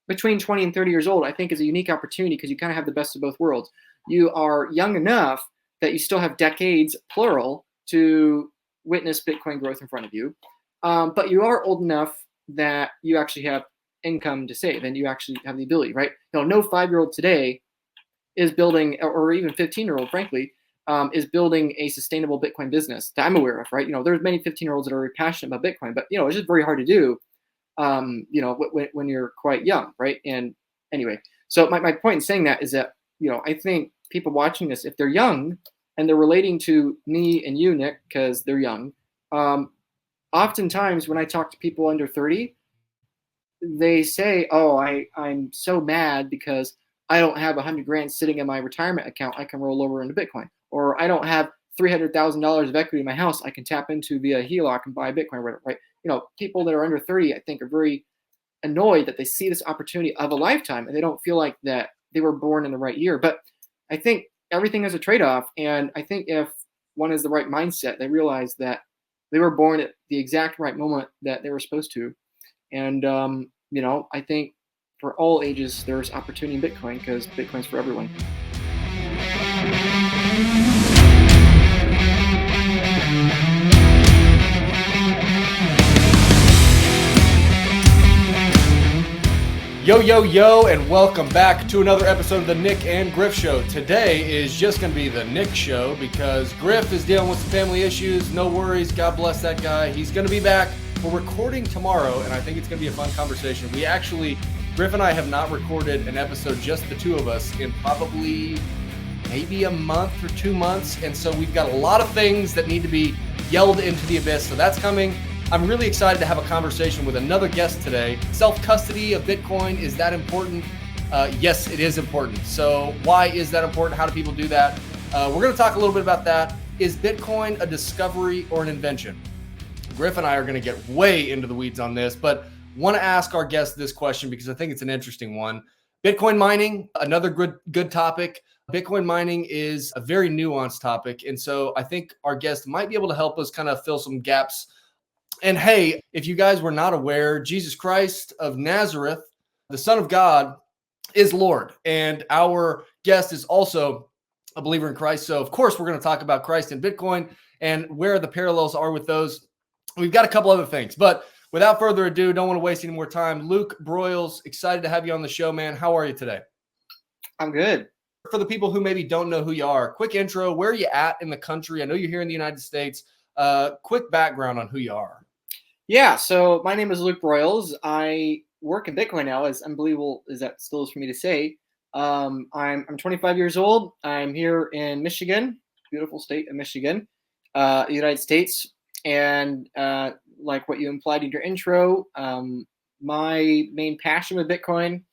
between 20 and 30 years old, I think is a unique opportunity because you kind of have the best of both worlds. You are young enough that you still have decades, plural, to witness Bitcoin growth in front of you. But you are old enough that you actually have income to save and you actually have the ability, right? No 5-year-old today is building, or even 15-year-old, frankly, is building a sustainable Bitcoin business that I'm aware of, right? There's many 15-year-olds that are very passionate about Bitcoin, but it's just very hard to do, when you're quite young, right? And anyway, so my point in saying that is that, I think people watching this, if they're young and they're relating to me and you, Nick, because they're young, oftentimes when I talk to people under 30, they say, "Oh, I'm so mad because I don't have 100 grand sitting in my retirement account I can roll over into Bitcoin, or I don't have $300,000 of equity in my house I can tap into via HELOC and buy Bitcoin," or whatever, right? People that are under 30, I think, are very annoyed that they see this opportunity of a lifetime and they don't feel like that they were born in the right year. But I think everything has a trade-off, and I think if one has the right mindset, they realize that they were born at the exact right moment that they were supposed to. And I think for all ages, there's opportunity in Bitcoin because Bitcoin's for everyone. Yo, yo, yo, and welcome back to another episode of the Nyc and Griff Show. Today is just going to be the Nyc Show because Griff is dealing with some family issues. No worries. God bless that guy. He's going to be back. We're recording tomorrow, and I think it's going to be a fun conversation. Griff and I have not recorded an episode, just the two of us, in probably maybe a month or 2 months. And so we've got a lot of things that need to be yelled into the abyss. So that's coming. I'm really excited to have a conversation with another guest today. Self-custody of Bitcoin, is that important? Yes, it is important. So why is that important? How do people do that? We're going to talk a little bit about that. Is Bitcoin a discovery or an invention? Griff and I are going to get way into the weeds on this, but want to ask our guest this question because I think it's an interesting one. Bitcoin mining, another good topic. Bitcoin mining is a very nuanced topic. And so I think our guest might be able to help us kind of fill some gaps. And hey, if you guys were not aware, Jesus Christ of Nazareth, the Son of God, is Lord. And our guest is also a believer in Christ. So of course, we're going to talk about Christ and Bitcoin and where the parallels are with those. We've got a couple other things, but without further ado, don't want to waste any more time. Luke Broyles, excited to have you on the show, man. How are you today? I'm good. For the people who maybe don't know who you are, quick intro, where are you at in the country? I know you're here in the United States. Quick background on who you are. Yeah, so my name is Luke Broyles. I work in Bitcoin now, as unbelievable as that still is for me to say. I'm 25 years old. I'm here in Michigan, beautiful state of Michigan, United States. And like what you implied in your intro, my main passion with Bitcoin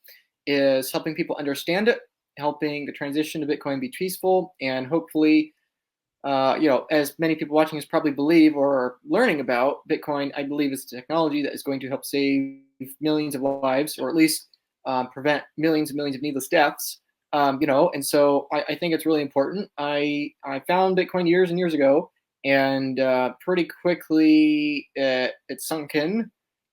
is helping people understand it, helping the transition to Bitcoin be peaceful, and hopefully, as many people watching us probably believe or are learning about, Bitcoin, I believe, is a technology that is going to help save millions of lives, or at least prevent millions and millions of needless deaths. And so I think it's really important. I found Bitcoin years and years ago, and pretty quickly it sunk in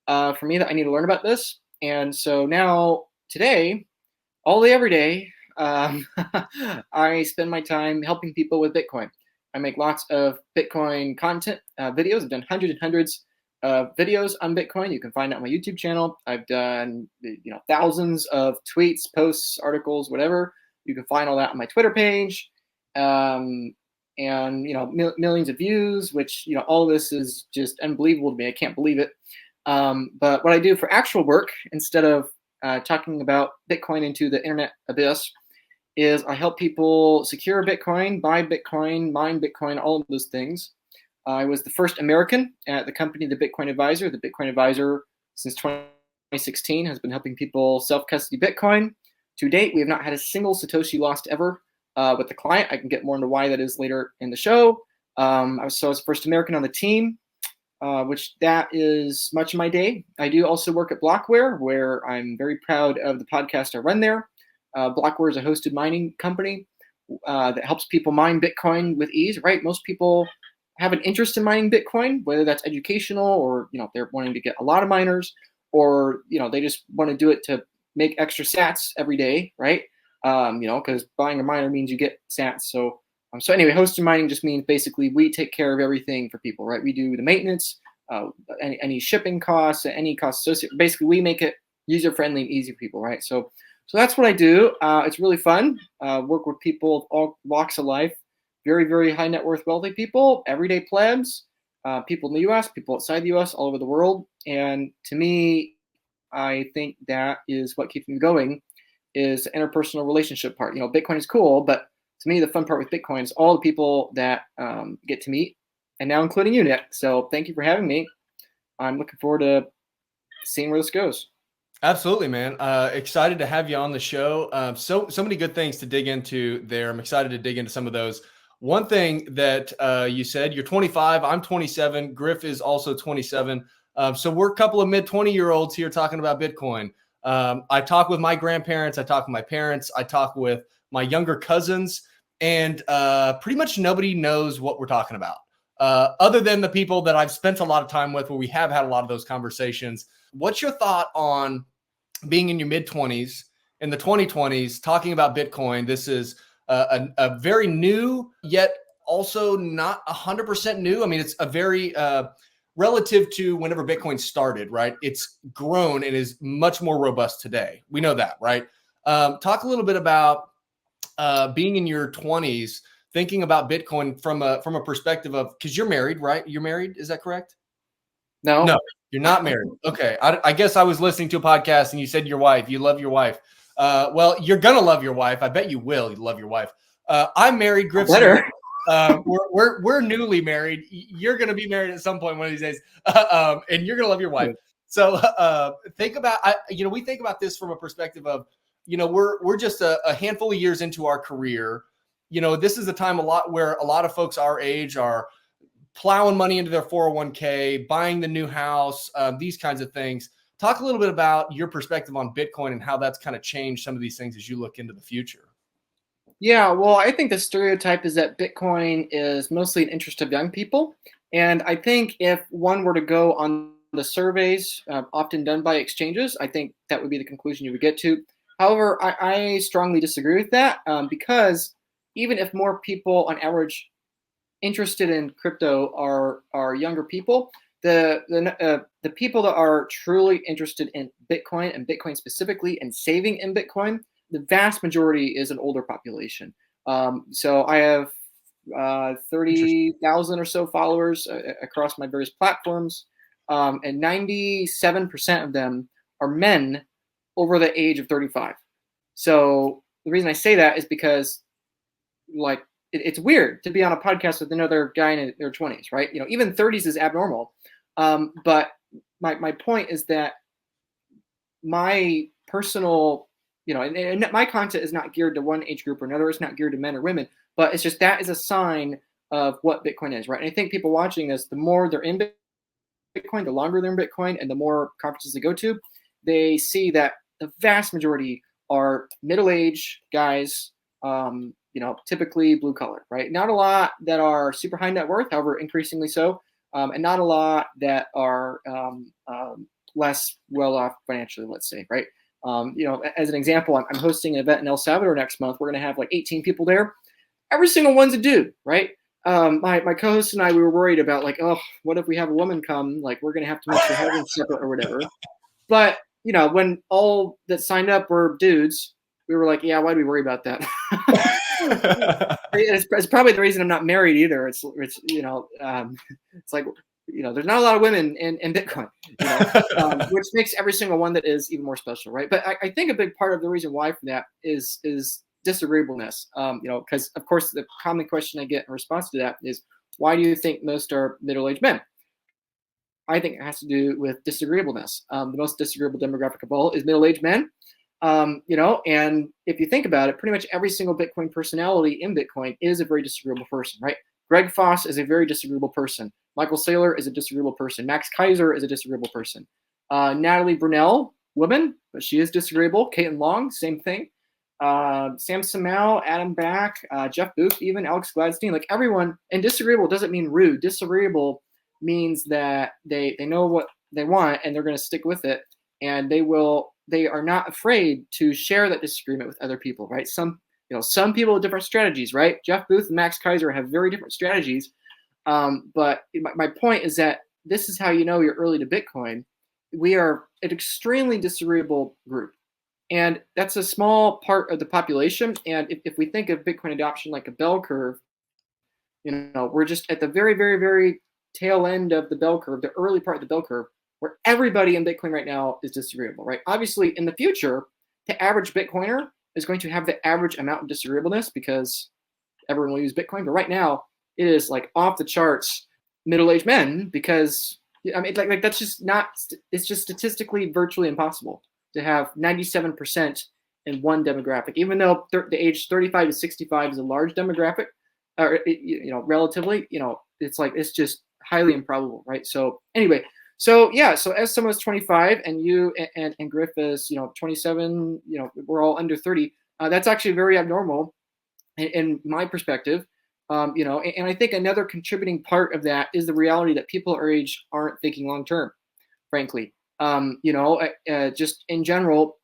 for me that I need to learn about this. And so now, today, all day, every day, I spend my time helping people with Bitcoin. I make lots of Bitcoin content videos. I've done hundreds and hundreds of videos on Bitcoin. You can find it on my YouTube channel. I've done thousands of tweets, posts, articles, whatever. You can find all that on my Twitter page. And millions of views, which all this is just unbelievable to me. I can't believe it. But what I do for actual work, instead of talking about Bitcoin into the internet abyss, is I help people secure Bitcoin, buy Bitcoin, mine Bitcoin, all of those things. I was the first American at the company, the Bitcoin Advisor. The Bitcoin Advisor, since 2016, has been helping people self-custody Bitcoin. To date, we have not had a single Satoshi lost ever with the client. I can get more into why that is later in the show. I was the first American on the team, which that is much of my day. I do also work at Blockware, where I'm very proud of the podcast I run there. Blockware is a hosted mining company that helps people mine Bitcoin with ease, right? Most people have an interest in mining Bitcoin, whether that's educational or, they're wanting to get a lot of miners, or, they just want to do it to make extra sats every day, right? Because buying a miner means you get sats. So anyway, hosted mining just means basically we take care of everything for people, right? We do the maintenance, any shipping costs, any costs associated. Basically, we make it user friendly and easy for people, right? So that's what I do. It's really fun. Work with people of all walks of life, very, very high net worth, wealthy people, everyday plebs, people in the U.S., people outside the U.S., all over the world. And to me, I think that is what keeps me going, is the interpersonal relationship part. Bitcoin is cool, but to me, the fun part with Bitcoin is all the people that get to meet, and now including you, Nick. So thank you for having me. I'm looking forward to seeing where this goes. Absolutely, man. Excited to have you on the show. So many good things to dig into there. I'm excited to dig into some of those. One thing that you said, you're 25, I'm 27, Griff is also 27. So we're a couple of mid-20-year-olds here talking about Bitcoin. I talk with my grandparents, I talk with my parents, I talk with my younger cousins, and pretty much nobody knows what we're talking about, other than the people that I've spent a lot of time with, where we have had a lot of those conversations. What's your thought on being in your mid-20s, in the 2020s, talking about Bitcoin? This is a very new, yet also not 100% new. I mean, it's a very relative to whenever Bitcoin started, right? It's grown and is much more robust today. We know that, right? Talk a little bit about being in your 20s, thinking about Bitcoin from a perspective of, because you're married, right? You're married, is that correct? No, you're not married. Okay. I guess I was listening to a podcast and you said your wife, you love your wife. Well, you're going to love your wife. I bet you will love your wife. I'm married, Griff. We're newly married. You're going to be married at some point one of these days. And you're going to love your wife. So think about, we think about this from a perspective of, we're just a handful of years into our career. This is a time where a lot of folks our age are plowing money into their 401k, buying the new house, these kinds of things. Talk a little bit about your perspective on Bitcoin and how that's kind of changed some of these things as you look into the future. Yeah, well, I think the stereotype is that Bitcoin is mostly an interest of young people. And I think if one were to go on the surveys often done by exchanges, I think that would be the conclusion you would get to. However, I strongly disagree with that because even if more people on average interested in crypto are younger people, the people that are truly interested in Bitcoin and Bitcoin specifically and saving in Bitcoin, the vast majority is an older population. So I have 30,000 or so followers across my various platforms, and 97% of them are men over the age of 35. So the reason I say that is because, like, it's weird to be on a podcast with another guy in their 20s, right? Even 30s is abnormal. But my point is that my personal, and my content is not geared to one age group or another. It's not geared to men or women, but it's just that is a sign of what Bitcoin is, right? And I think people watching this, the more they're in Bitcoin, the longer they're in Bitcoin, and the more conferences they go to, they see that the vast majority are middle-aged guys, typically blue collar, right? Not a lot that are super high net worth, however, increasingly so, and not a lot that are less well off financially, let's say, right? As an example, I'm hosting an event in El Salvador next month. We're going to have like 18 people there. Every single one's a dude, right? My co-host and I, we were worried about like, oh, what if we have a woman come? Like, we're going to have to make sure everything's separate or whatever. But, when all that signed up were dudes, we were like, yeah, why do we worry about that? It's probably the reason I'm not married either. It's like, there's not a lot of women in Bitcoin, which makes every single one that is even more special, right? But I think a big part of the reason why for that is disagreeableness, because of course the common question I get in response to that is, why do you think most are middle-aged men? I think it has to do with disagreeableness. The most disagreeable demographic of all is middle-aged men. And if you think about it, pretty much every single Bitcoin personality in Bitcoin is a very disagreeable person, right? Greg Foss is a very disagreeable person. Michael Saylor is a disagreeable person. Max Kaiser is a disagreeable person. Natalie Brunell, woman, but she is disagreeable. Caitlin Long, same thing. Sam Samau, Adam Back, Jeff Booth, even Alex Gladstein, like everyone. And disagreeable doesn't mean rude. Disagreeable means that they know what they want and they're going to stick with it, and they will they are not afraid to share that disagreement with other people, right? Some people with different strategies, right? Jeff Booth and Max Kaiser have very different strategies. But my point is that this is how you know you're early to Bitcoin. We are an extremely disagreeable group. And that's a small part of the population. And if we think of Bitcoin adoption like a bell curve, we're just at the very, very, very tail end of the bell curve, the early part of the bell curve, where everybody in Bitcoin right now is disagreeable, right? Obviously, in the future, the average Bitcoiner is going to have the average amount of disagreeableness because everyone will use Bitcoin. But right now, it is like off the charts middle-aged men because, I mean, like that's just not, it's just statistically virtually impossible to have 97% in one demographic, even though the age 35 to 65 is a large demographic, or relatively, it's just highly improbable, right? So anyway, so as someone is 25 and you and Griff is 27, we're all under 30. That's actually very abnormal in my perspective. And I think another contributing part of that is the reality that people our age aren't thinking long term, frankly. Just in general,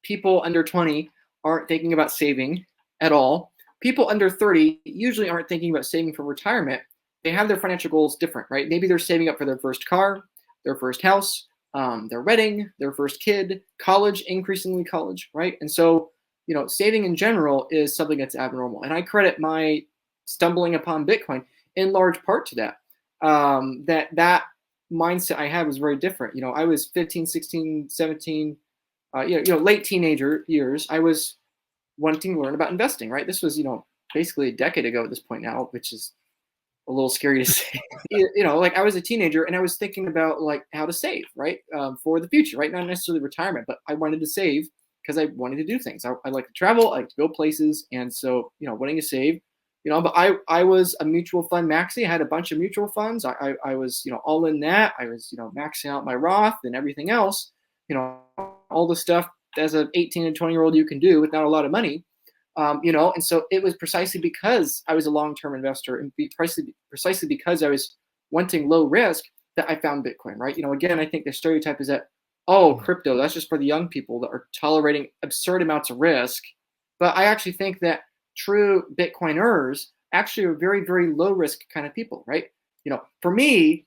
people under 20 aren't thinking about saving at all. People under 30 usually aren't thinking about saving for retirement. They have their financial goals different, right? Maybe they're saving up for their first car, their first house, their wedding, their first kid, college, increasingly college, right? And so, saving in general is something that's abnormal. And I credit my stumbling upon Bitcoin in large part to that. That mindset I had was very different. I was 15, 16, 17, late teenager years. I was wanting to learn about investing, right? This was, basically a decade ago at this point now, which is a little scary to say. Like I was a teenager and I was thinking about like how to save, right? For the future, right? Not necessarily retirement, but I wanted to save because I wanted to do things. I like to travel, I like to go places. And so, wanting to save, but I was a mutual fund maxi. I had a bunch of mutual funds. I was, all in that. I was, maxing out my Roth and everything else, all the stuff as an 18 and 20-year-old you can do with not a lot of money. And so it was precisely because I was a long-term investor and precisely because I was wanting low risk that I found Bitcoin, right? Again, I think the stereotype is that, crypto, that's just for the young people that are tolerating absurd amounts of risk. But I actually think that true Bitcoiners actually are very, very low risk kind of people, right? For me,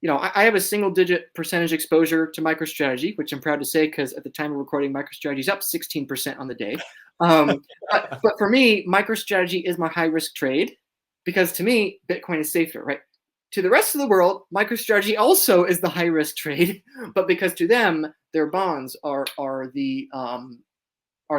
I have a single-digit percentage exposure to MicroStrategy, which I'm proud to say because at the time of recording, MicroStrategy is up 16% on the day. But for me, MicroStrategy is my high-risk trade because to me, Bitcoin is safer, right? To the rest of the world, MicroStrategy also is the high-risk trade, but because to them, their bonds are the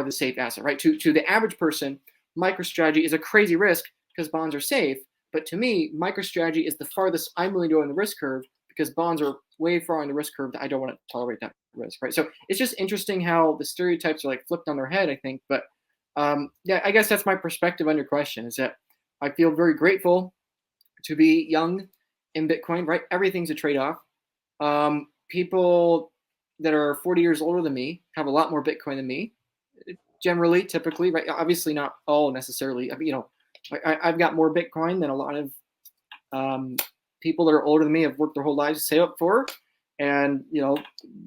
safe asset, right? To the average person, MicroStrategy is a crazy risk because bonds are safe. But to me, MicroStrategy is the farthest I'm willing to go in the risk curve because bonds are way far on the risk curve that I don't want to tolerate that risk, right? So it's just interesting how the stereotypes are like flipped on their head, I think. But I guess that's my perspective on your question is that I feel very grateful to be young in Bitcoin, right? Everything's a trade-off. People that are 40 years older than me have a lot more Bitcoin than me, generally, typically, right? Obviously not all necessarily. I mean, I've got more Bitcoin than a lot of people that are older than me have worked their whole lives to save up for. And,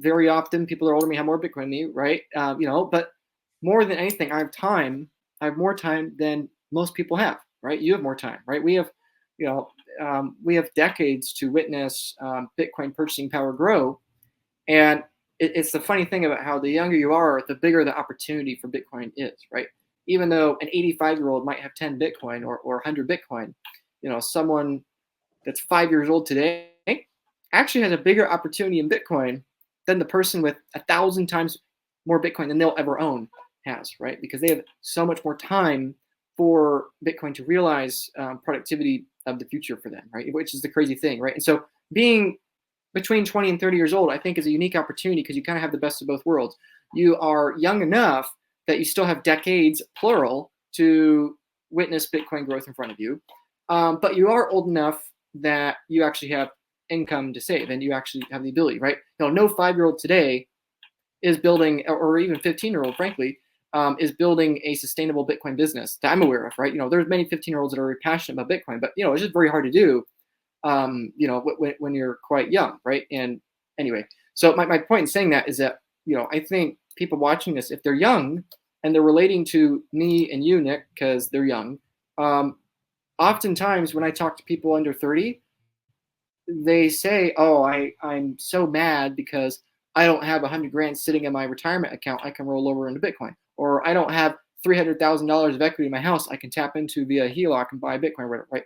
very often people that are older than me have more Bitcoin than me, right? But more than anything, I have more time than most people have, right? You have more time, right? We have, we have decades to witness Bitcoin purchasing power grow. And it's the funny thing about how the younger you are, the bigger the opportunity for Bitcoin is, right? Even though an 85-year-old might have 10 Bitcoin or 100 Bitcoin, someone that's 5 years old today actually has a bigger opportunity in Bitcoin than the person with 1,000 times more Bitcoin than they'll ever own has, right? Because they have so much more time for Bitcoin to realize productivity of the future for them, right? Which is the crazy thing, right? And so being between 20 and 30 years old, I think is a unique opportunity because you kind of have the best of both worlds. You are young enough that you still have decades, plural, to witness Bitcoin growth in front of you. But you are old enough that you actually have income to save and you actually have the ability, right? No 5-year-old today is building, or even 15-year-old, frankly, is building a sustainable Bitcoin business that I'm aware of, right? There's many 15-year-olds that are very passionate about Bitcoin, but, it's just very hard to do, when you're quite young, right? And anyway, so my point in saying that is that, I think people watching this, if they're young and they're relating to me and you, Nick, because they're young, oftentimes when I talk to people under 30, they say, "Oh, I'm so mad because I don't have 100 grand sitting in my retirement account I can roll over into Bitcoin, or I don't have $300,000 of equity in my house I can tap into via HELOC and buy Bitcoin," or whatever, right?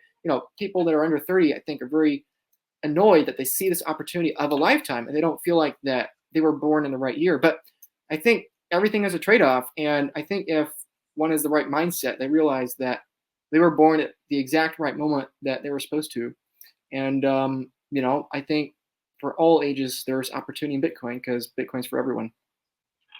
People that are under 30, I think, are very annoyed that they see this opportunity of a lifetime and they don't feel like that they were born in the right year. But I think everything has a trade-off, and I think if one has the right mindset, they realize that they were born at the exact right moment that they were supposed to. And I think for all ages there's opportunity in Bitcoin because Bitcoin's for everyone.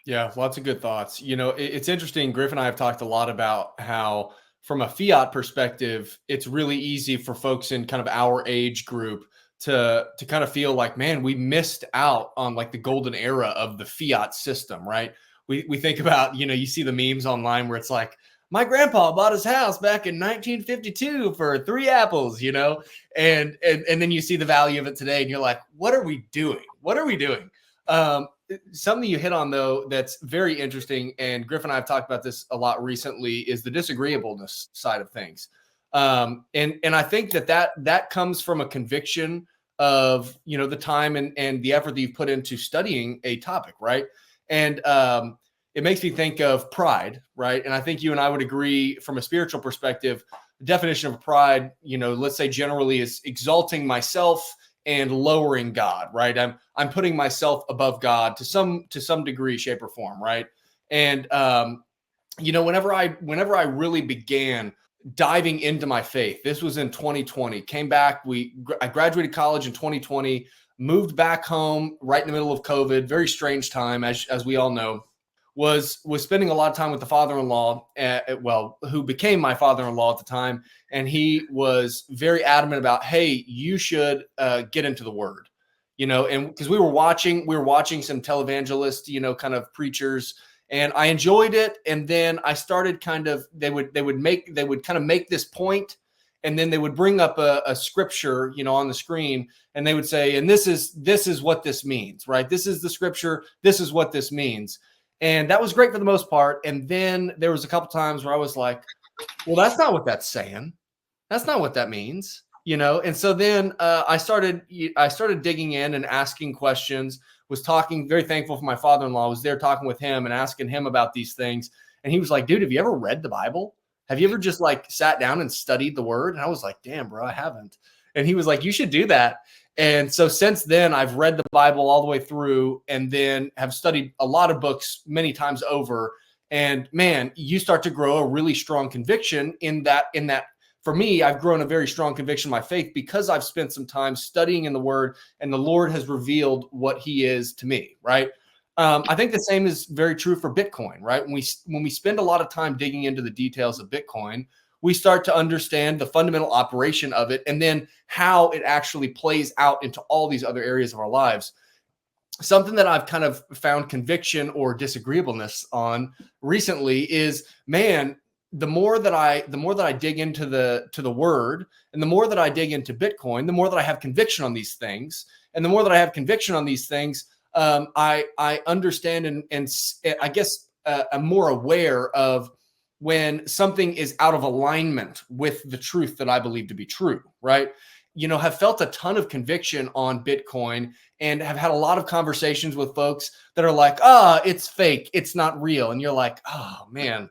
Yeah, lots of good thoughts. It's interesting. Griff and I have talked a lot about how, from a fiat perspective, it's really easy for folks in kind of our age group to kind of feel like, man, we missed out on like the golden era of the fiat system, right? We think about, you see the memes online where it's like, my grandpa bought his house back in 1952 for 3 apples, and then you see the value of it today, and you're like, what are we doing? What are we doing? Something you hit on, though, that's very interesting, and Griff and I have talked about this a lot recently, is the disagreeableness side of things. And I think that comes from a conviction of, the time and the effort that you've put into studying a topic, right? And it makes me think of pride, right? And I think you and I would agree from a spiritual perspective, the definition of pride, let's say generally is exalting myself and lowering God, right? I'm putting myself above God to some degree, shape, or form, right? And whenever I really began diving into my faith, this was in 2020. Came back, I graduated college in 2020, moved back home right in the middle of COVID. Very strange time, as we all know. Was spending a lot of time with the father-in-law, who became my father-in-law at the time. And he was very adamant about, hey, you should get into the word, and because we were watching some televangelist, kind of preachers, and I enjoyed it. And then I started they would kind of make this point, and then they would bring up a scripture, on the screen, and they would say, and this is what this means, right? This is the scripture. This is what this means. And that was great for the most part. And then there was a couple times where I was like, well, that's not what that's saying. That's not what that means, And so then I started digging in and asking questions, was talking, very thankful for my father-in-law, was there talking with him and asking him about these things. And he was like, dude, have you ever read the Bible? Have you ever just like sat down and studied the word? And I was like, damn, bro, I haven't. And he was like, you should do that. And so since then, I've read the Bible all the way through, and then have studied a lot of books many times over. And man, you start to grow a really strong conviction in that. For me, I've grown a very strong conviction in my faith because I've spent some time studying in the Word, and the Lord has revealed what He is to me, right? I think the same is very true for Bitcoin, right? When we spend a lot of time digging into the details of Bitcoin, we start to understand the fundamental operation of it, and then how it actually plays out into all these other areas of our lives. Something that I've kind of found conviction or disagreeableness on recently is, man, the more that I dig into the word, and the more that I dig into Bitcoin, the more that I have conviction on these things, and the more that I have conviction on these things, I understand and I guess I'm more aware of when something is out of alignment with the truth that I believe to be true, right? Have felt a ton of conviction on Bitcoin, and have had a lot of conversations with folks that are like, it's fake, it's not real. And you're like, oh man,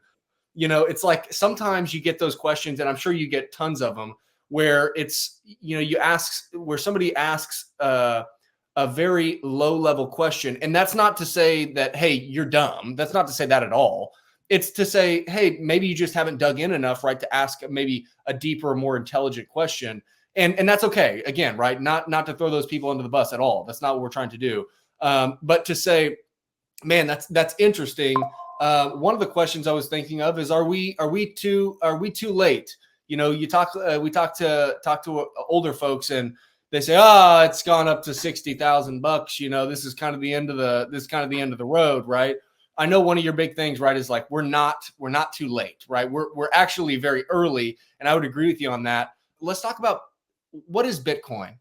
it's like sometimes you get those questions, and I'm sure you get tons of them, where it's, where somebody asks a very low level question. And that's not to say that, hey, you're dumb. That's not to say that at all. It's to say, hey, maybe you just haven't dug in enough, right, to ask maybe a deeper, more intelligent question. And that's okay. Again, right, not to throw those people under the bus at all. That's not what we're trying to do. But to say, man, that's interesting. One of the questions I was thinking of is, are we too late? We talk to older folks, and they say, it's gone up to $60,000. This is kind of the end of the road, right? I know one of your big things, right, is like, we're not too late, right? We're actually very early. And I would agree with you on that. Let's talk about, what is Bitcoin?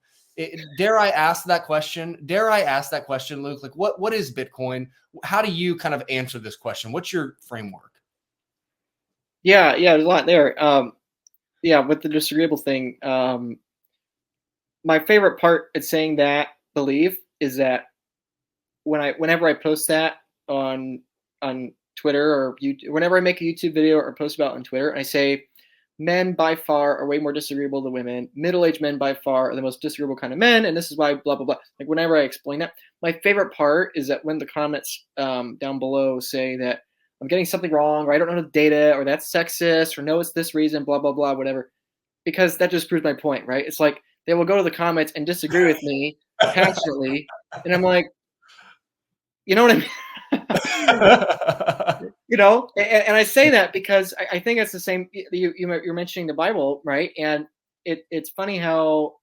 Dare I ask that question? Luke? Like, what is Bitcoin? How do you kind of answer this question? What's your framework? Yeah, there's a lot there. Yeah, with the disagreeable thing, my favorite part of saying that belief is that whenever I post that on Twitter or YouTube, whenever I make a YouTube video or post about it on Twitter, I say men by far are way more disagreeable than women. Middle-aged men by far are the most disagreeable kind of men, and this is why blah blah blah. Like whenever I explain that, my favorite part is that when the comments down below say that I'm getting something wrong, or I don't know the data, or that's sexist, or no, it's this reason, blah blah blah, whatever, because that just proves my point, right? It's like they will go to the comments and disagree with me passionately, and I'm like, you know what I mean? And I say that because I think it's the same. You're mentioning the Bible, right? And it's funny how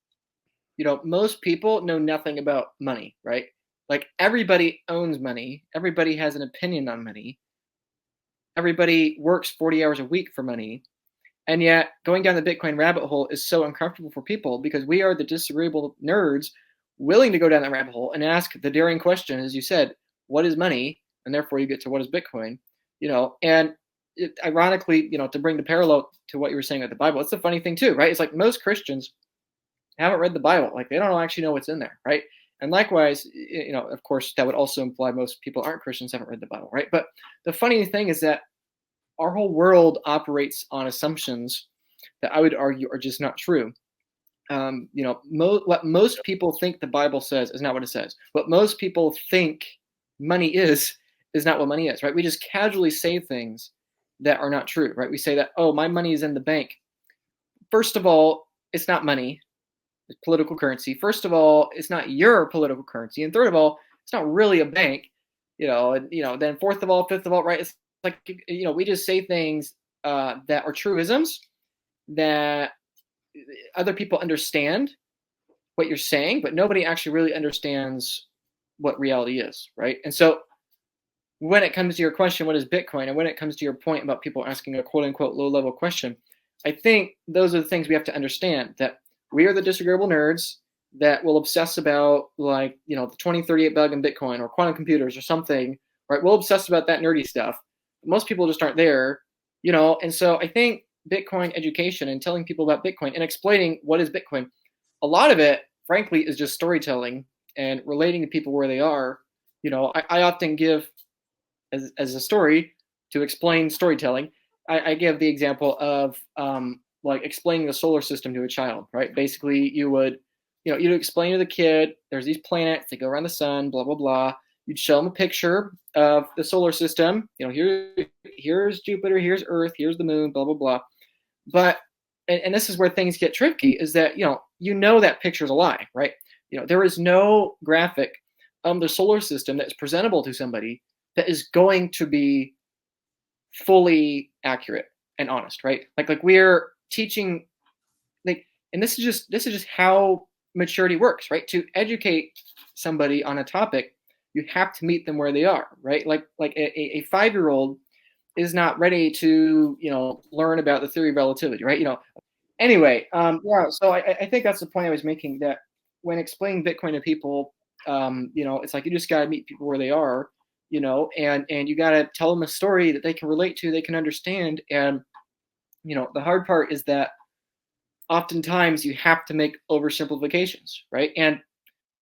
most people know nothing about money, right? Like everybody owns money. Everybody has an opinion on money. Everybody works 40 hours a week for money. And yet going down the Bitcoin rabbit hole is so uncomfortable for people because we are the disagreeable nerds willing to go down that rabbit hole and ask the daring question, as you said, what is money? And therefore you get to what is Bitcoin, and ironically, to bring the parallel to what you were saying with the Bible, it's a funny thing too, right? It's like most Christians haven't read the Bible. Like they don't actually know what's in there, right? And likewise, of course, that would also imply most people aren't Christians, haven't read the Bible, right? But the funny thing is that our whole world operates on assumptions that I would argue are just not true. What most people think the Bible says is not what it says. What most people think money is not what money is, right? We just casually say things that are not true, right? We say that, oh, my money is in the bank. First of all, it's not money. It's political currency. First of all, it's not your political currency. And third of all, it's not really a bank, then fourth of all, fifth of all, right? It's like, we just say things that are truisms that other people understand what you're saying, but nobody actually really understands what reality is, right? And so when it comes to your question, what is Bitcoin? And when it comes to your point about people asking a quote unquote low level question, I think those are the things we have to understand, that we are the disagreeable nerds that will obsess about the 2038 bug in Bitcoin or quantum computers or something, right? We'll obsess about that nerdy stuff. Most people just aren't there, and so I think Bitcoin education and telling people about Bitcoin and explaining what is Bitcoin, a lot of it, frankly, is just storytelling and relating to people where they are. I often give as a story to explain storytelling. I give the example of explaining the solar system to a child, right? Basically, you'd explain to the kid, there's these planets, they go around the sun, blah, blah, blah. You'd show them a picture of the solar system. Here's Jupiter, here's Earth, here's the moon, blah, blah, blah. But, and this is where things get tricky, is that, that picture's a lie, right? There is no graphic of the solar system that's presentable to somebody that is going to be fully accurate and honest, right? Like we're teaching, and this is just how maturity works, right? To educate somebody on a topic, you have to meet them where they are, right? Like a 5-year-old is not ready to, learn about the theory of relativity, right? Anyway, so I think that's the point I was making, that when explaining Bitcoin to people, it's like you just got to meet people where they are, and you got to tell them a story that they can relate to, they can understand. And, the hard part is that oftentimes you have to make oversimplifications, right? And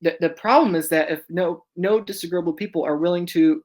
the problem is that if no disagreeable people are willing to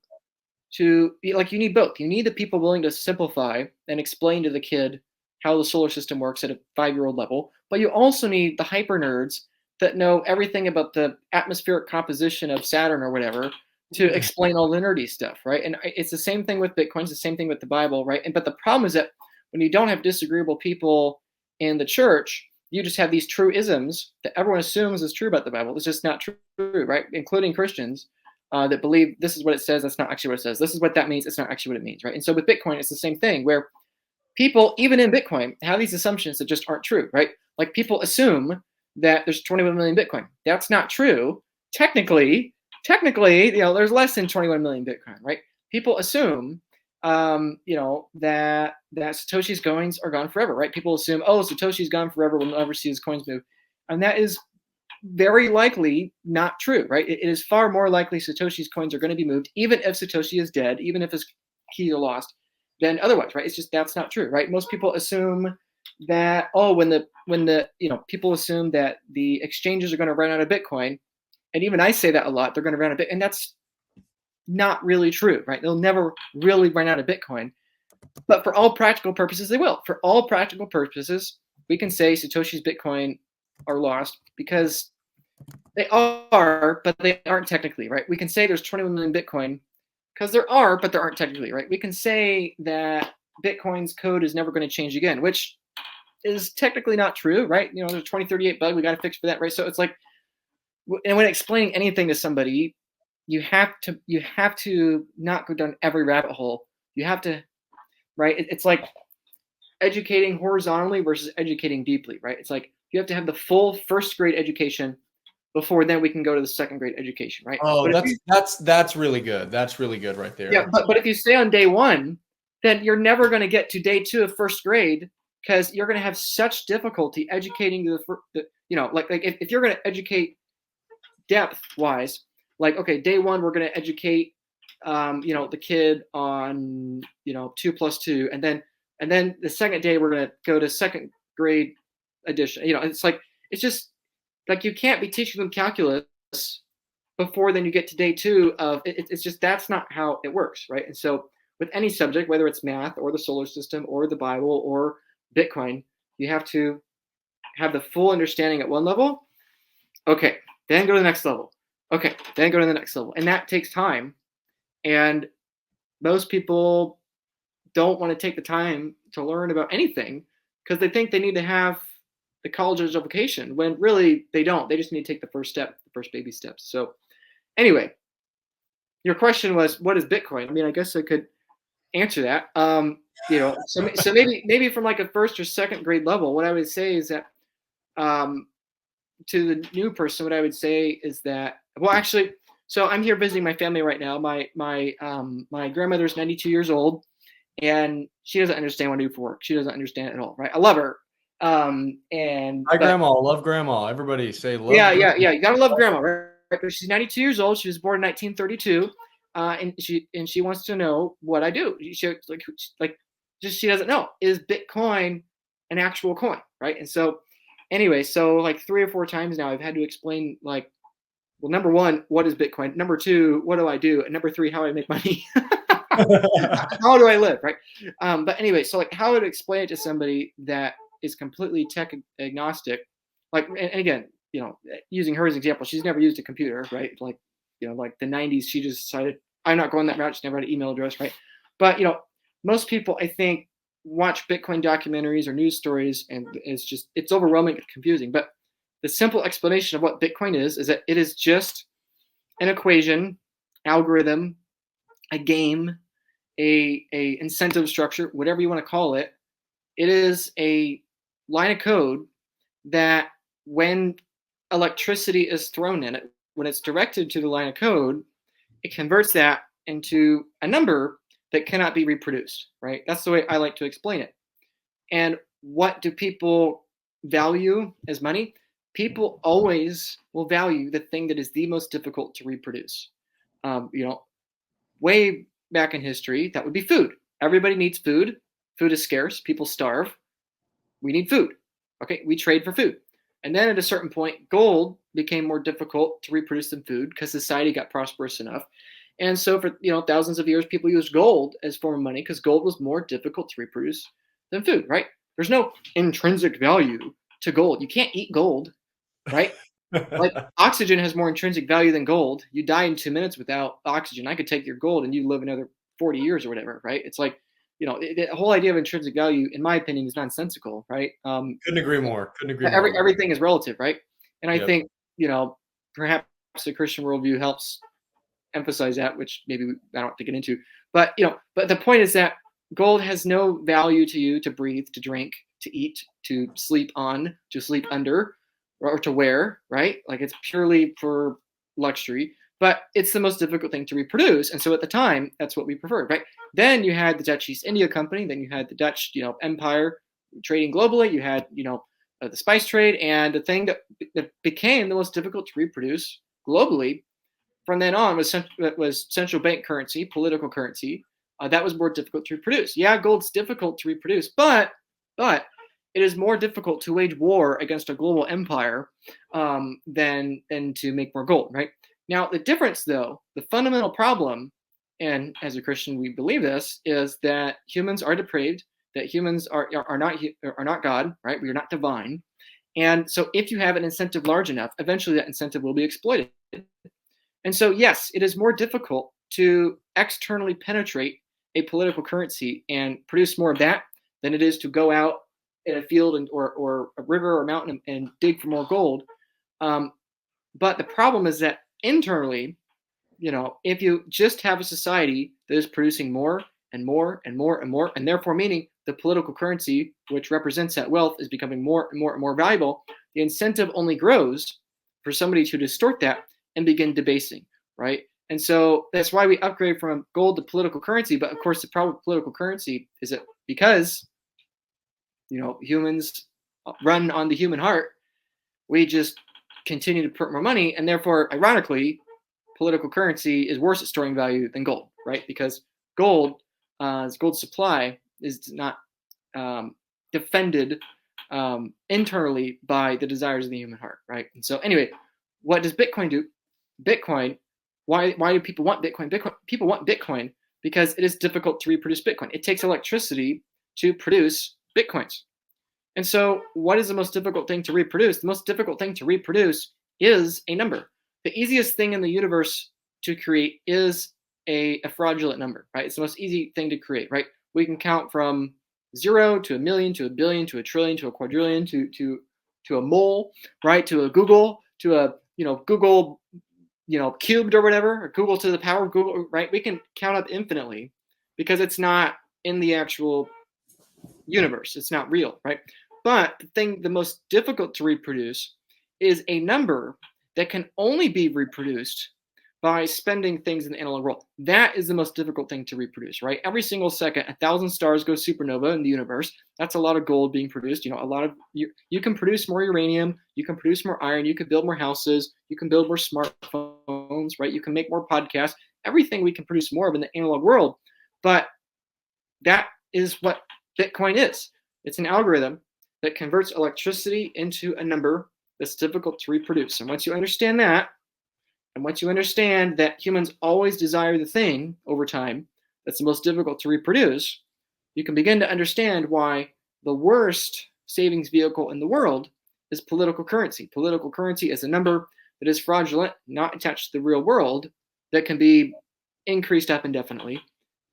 you need both. You need the people willing to simplify and explain to the kid how the solar system works at a 5-year-old level, but you also need the hyper nerds that know everything about the atmospheric composition of Saturn or whatever to explain all the nerdy stuff, right? And it's the same thing with Bitcoin, it's the same thing with the Bible, right? But the problem is that when you don't have disagreeable people in the church, you just have these truisms that everyone assumes is true about the Bible. It's just not true, right? Including Christians that believe this is what it says, that's not actually what it says. This is what that means, it's not actually what it means, right? And so with Bitcoin, it's the same thing, where people, even in Bitcoin, have these assumptions that just aren't true, right? Like people assume that there's 21 million Bitcoin. That's not true. Technically, there's less than 21 million Bitcoin, right? People assume that Satoshi's coins are gone forever, right? People assume, oh, Satoshi's gone forever, we'll never see his coins move. And that is very likely not true, right? It is far more likely Satoshi's coins are going to be moved, even if Satoshi is dead, even if his keys are lost, than otherwise, right? It's just that's not true, right? Most people assume that when the people assume that the exchanges are going to run out of Bitcoin, and even I say that a lot, they're going to run out of Bitcoin, and that's not really true, right? They'll never really run out of Bitcoin, but for all practical purposes, they will. For all practical purposes, we can say Satoshi's Bitcoin are lost because they are, but they aren't technically, right? We can say there's 21 million Bitcoin because there are, but there aren't technically, right? We can say that Bitcoin's code is never going to change again, which is technically not true, right? There's a 2038 bug we got to fix for that, right? So it's like, and when explaining anything to somebody, you have to not go down every rabbit hole. You have to, right? It's like educating horizontally versus educating deeply, right? It's like you have to have the full first grade education before then we can go to the second grade education, right? Oh, that's really good. That's really good right there. Yeah, but if you stay on day one, then you're never going to get to day two of first grade because you're going to have such difficulty educating like if you're going to educate depth wise, like, okay, day one, we're going to educate, the kid on, 2 + 2. And then the second day, we're going to go to second grade addition. It's just like, you can't be teaching them calculus before then you get to day two of it's just, that's not how it works. Right. And so with any subject, whether it's math or the solar system or the Bible or Bitcoin, you have to have the full understanding at one level. Okay. Then go to the next level. Okay, then go to the next level. And that takes time. And most people don't want to take the time to learn about anything because they think they need to have the college education when really they don't. They just need to take the first step, the first baby steps. So anyway, your question was, what is Bitcoin? I mean, I guess I could answer that. So maybe from like a first or second grade level, what I would say is that to the new person, what I would say is that, well, actually, so I'm here visiting my family right now. My grandmother's 92 years old, and she doesn't understand what I do for work. She doesn't understand it at all, right? I love her. Grandma, love grandma. Everybody say love. Yeah. You gotta love grandma, right? But she's 92 years old. She was born in 1932, and she wants to know what I do. She doesn't know, is Bitcoin an actual coin, right? And so anyway, so like 3 or 4 times now, I've had to explain, like, well, number one, what is Bitcoin? Number two, what do I do? And number three, how I make money. How do I live, right? But anyway, so like, how to explain it to somebody that is completely tech agnostic, like, and again, using her as an example, she's never used a computer, right? Like, like the 90s, she just decided, I'm not going that route. She never had an email address, right? But most people, I think, watch Bitcoin documentaries or news stories, and it's overwhelming and confusing. But the simple explanation of what Bitcoin is that it is just an equation, algorithm, a game, a incentive structure, whatever you want to call it. It is a line of code that when electricity is thrown in it, when it's directed to the line of code, it converts that into a number that cannot be reproduced, right? That's the way I like to explain it. And what do people value as money? People always will value the thing that is the most difficult to reproduce. Way back in history, that would be food. Everybody needs food. Food is scarce. People starve. We need food. Okay, we trade for food. And then at a certain point, gold became more difficult to reproduce than food because society got prosperous enough. And so for thousands of years, people used gold as a form of money because gold was more difficult to reproduce than food, right? There's no intrinsic value to gold. You can't eat gold, right? Like oxygen has more intrinsic value than gold. You die in 2 minutes without oxygen. I could take your gold and you live another 40 years or whatever, right? It's like, the whole idea of intrinsic value, in my opinion, is nonsensical, right? Couldn't agree more. More. Everything is relative, right? And I think, perhaps the Christian worldview helps emphasize that, which maybe I don't have to get into. But, but the point is that gold has no value to you to breathe, to drink, to eat, to sleep on, to sleep under, or to wear, right? Like, it's purely for luxury, but it's the most difficult thing to reproduce. And so at the time, that's what we preferred, right? Then you had the Dutch East India Company. Then you had the Dutch, empire trading globally. You had, the spice trade, and the thing that became the most difficult to reproduce globally from then on was central bank currency, political currency. That was more difficult to reproduce. Yeah, gold's difficult to reproduce, but it is more difficult to wage war against a global empire than to make more gold, right? Now, the difference, though, the fundamental problem, and as a Christian we believe this, is that humans are depraved, that humans are not God, right? We are not divine. And so if you have an incentive large enough, eventually that incentive will be exploited. And so, yes, it is more difficult to externally penetrate a political currency and produce more of that than it is to go out in a field or a river or mountain and dig for more gold. But the problem is that internally, if you just have a society that is producing more and more and more and more, and therefore meaning the political currency, which represents that wealth, is becoming more and more and more valuable, the incentive only grows for somebody to distort that and begin debasing, right? And so that's why we upgrade from gold to political currency. But of course, the problem with political currency is that because humans run on the human heart, we just continue to print more money, and therefore, ironically, political currency is worse at storing value than gold, right? Because gold supply is not defended internally by the desires of the human heart, right? And so anyway, what does Bitcoin do? Bitcoin, why do people want Bitcoin? People want Bitcoin because it is difficult to reproduce Bitcoin. It takes electricity to produce Bitcoins. And so what is the most difficult thing to reproduce? The most difficult thing to reproduce is a number. The easiest thing in the universe to create is a fraudulent number, right? It's the most easy thing to create, right? We can count from 0 to 1,000,000 to 1,000,000,000 to 1,000,000,000,000 to a quadrillion to a mole, right? To a Google, to a Google cubed or whatever, or Google to the power of Google, right? We can count up infinitely because it's not in the actual universe. It's not real, right? But the most difficult to reproduce is a number that can only be reproduced by spending things in the analog world. That is the most difficult thing to reproduce, right? Every single second, 1,000 stars go supernova in the universe. That's a lot of gold being produced. A lot of you can produce more uranium, you can produce more iron, you can build more houses, you can build more smartphones, right? You can make more podcasts. Everything we can produce more of in the analog world. But that is what Bitcoin is. It's an algorithm that converts electricity into a number that's difficult to reproduce. And once you understand that, and once you understand that humans always desire the thing over time that's the most difficult to reproduce, you can begin to understand why the worst savings vehicle in the world is political currency. Political currency is a number that is fraudulent, not attached to the real world, that can be increased up indefinitely.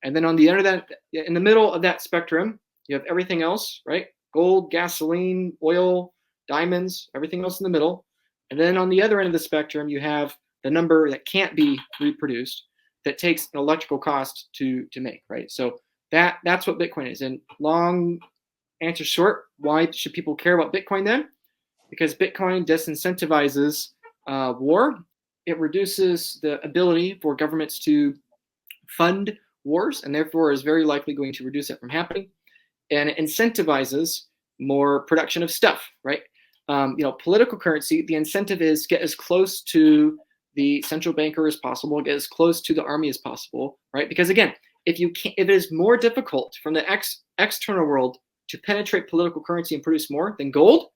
And then on the end of that, in the middle of that spectrum, you have everything else, right? Gold, gasoline, oil, diamonds, everything else in the middle. And then on the other end of the spectrum, you have the number that can't be reproduced, that takes an electrical cost to make, right? So that's what Bitcoin is. And long answer short, why should people care about Bitcoin then? Because Bitcoin disincentivizes war. It reduces the ability for governments to fund wars, and therefore is very likely going to reduce it from happening. And it incentivizes more production of stuff, right? Political currency, the incentive is get as close to the central banker as possible, get as close to the army as possible, right? Because again, if it is more difficult from the external world to penetrate political currency and produce more than gold,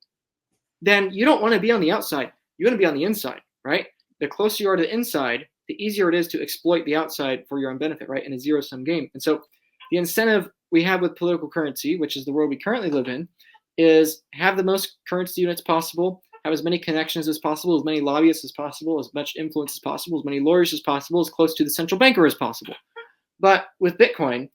then you don't want to be on the outside. You want to be on the inside, right? The closer you are to the inside, the easier it is to exploit the outside for your own benefit, right? In a zero-sum game. And so the incentive we have with political currency, which is the world we currently live in, is have the most currency units possible, have as many connections as possible, as many lobbyists as possible, as much influence as possible, as many lawyers as possible, as close to the central banker as possible. But with Bitcoin,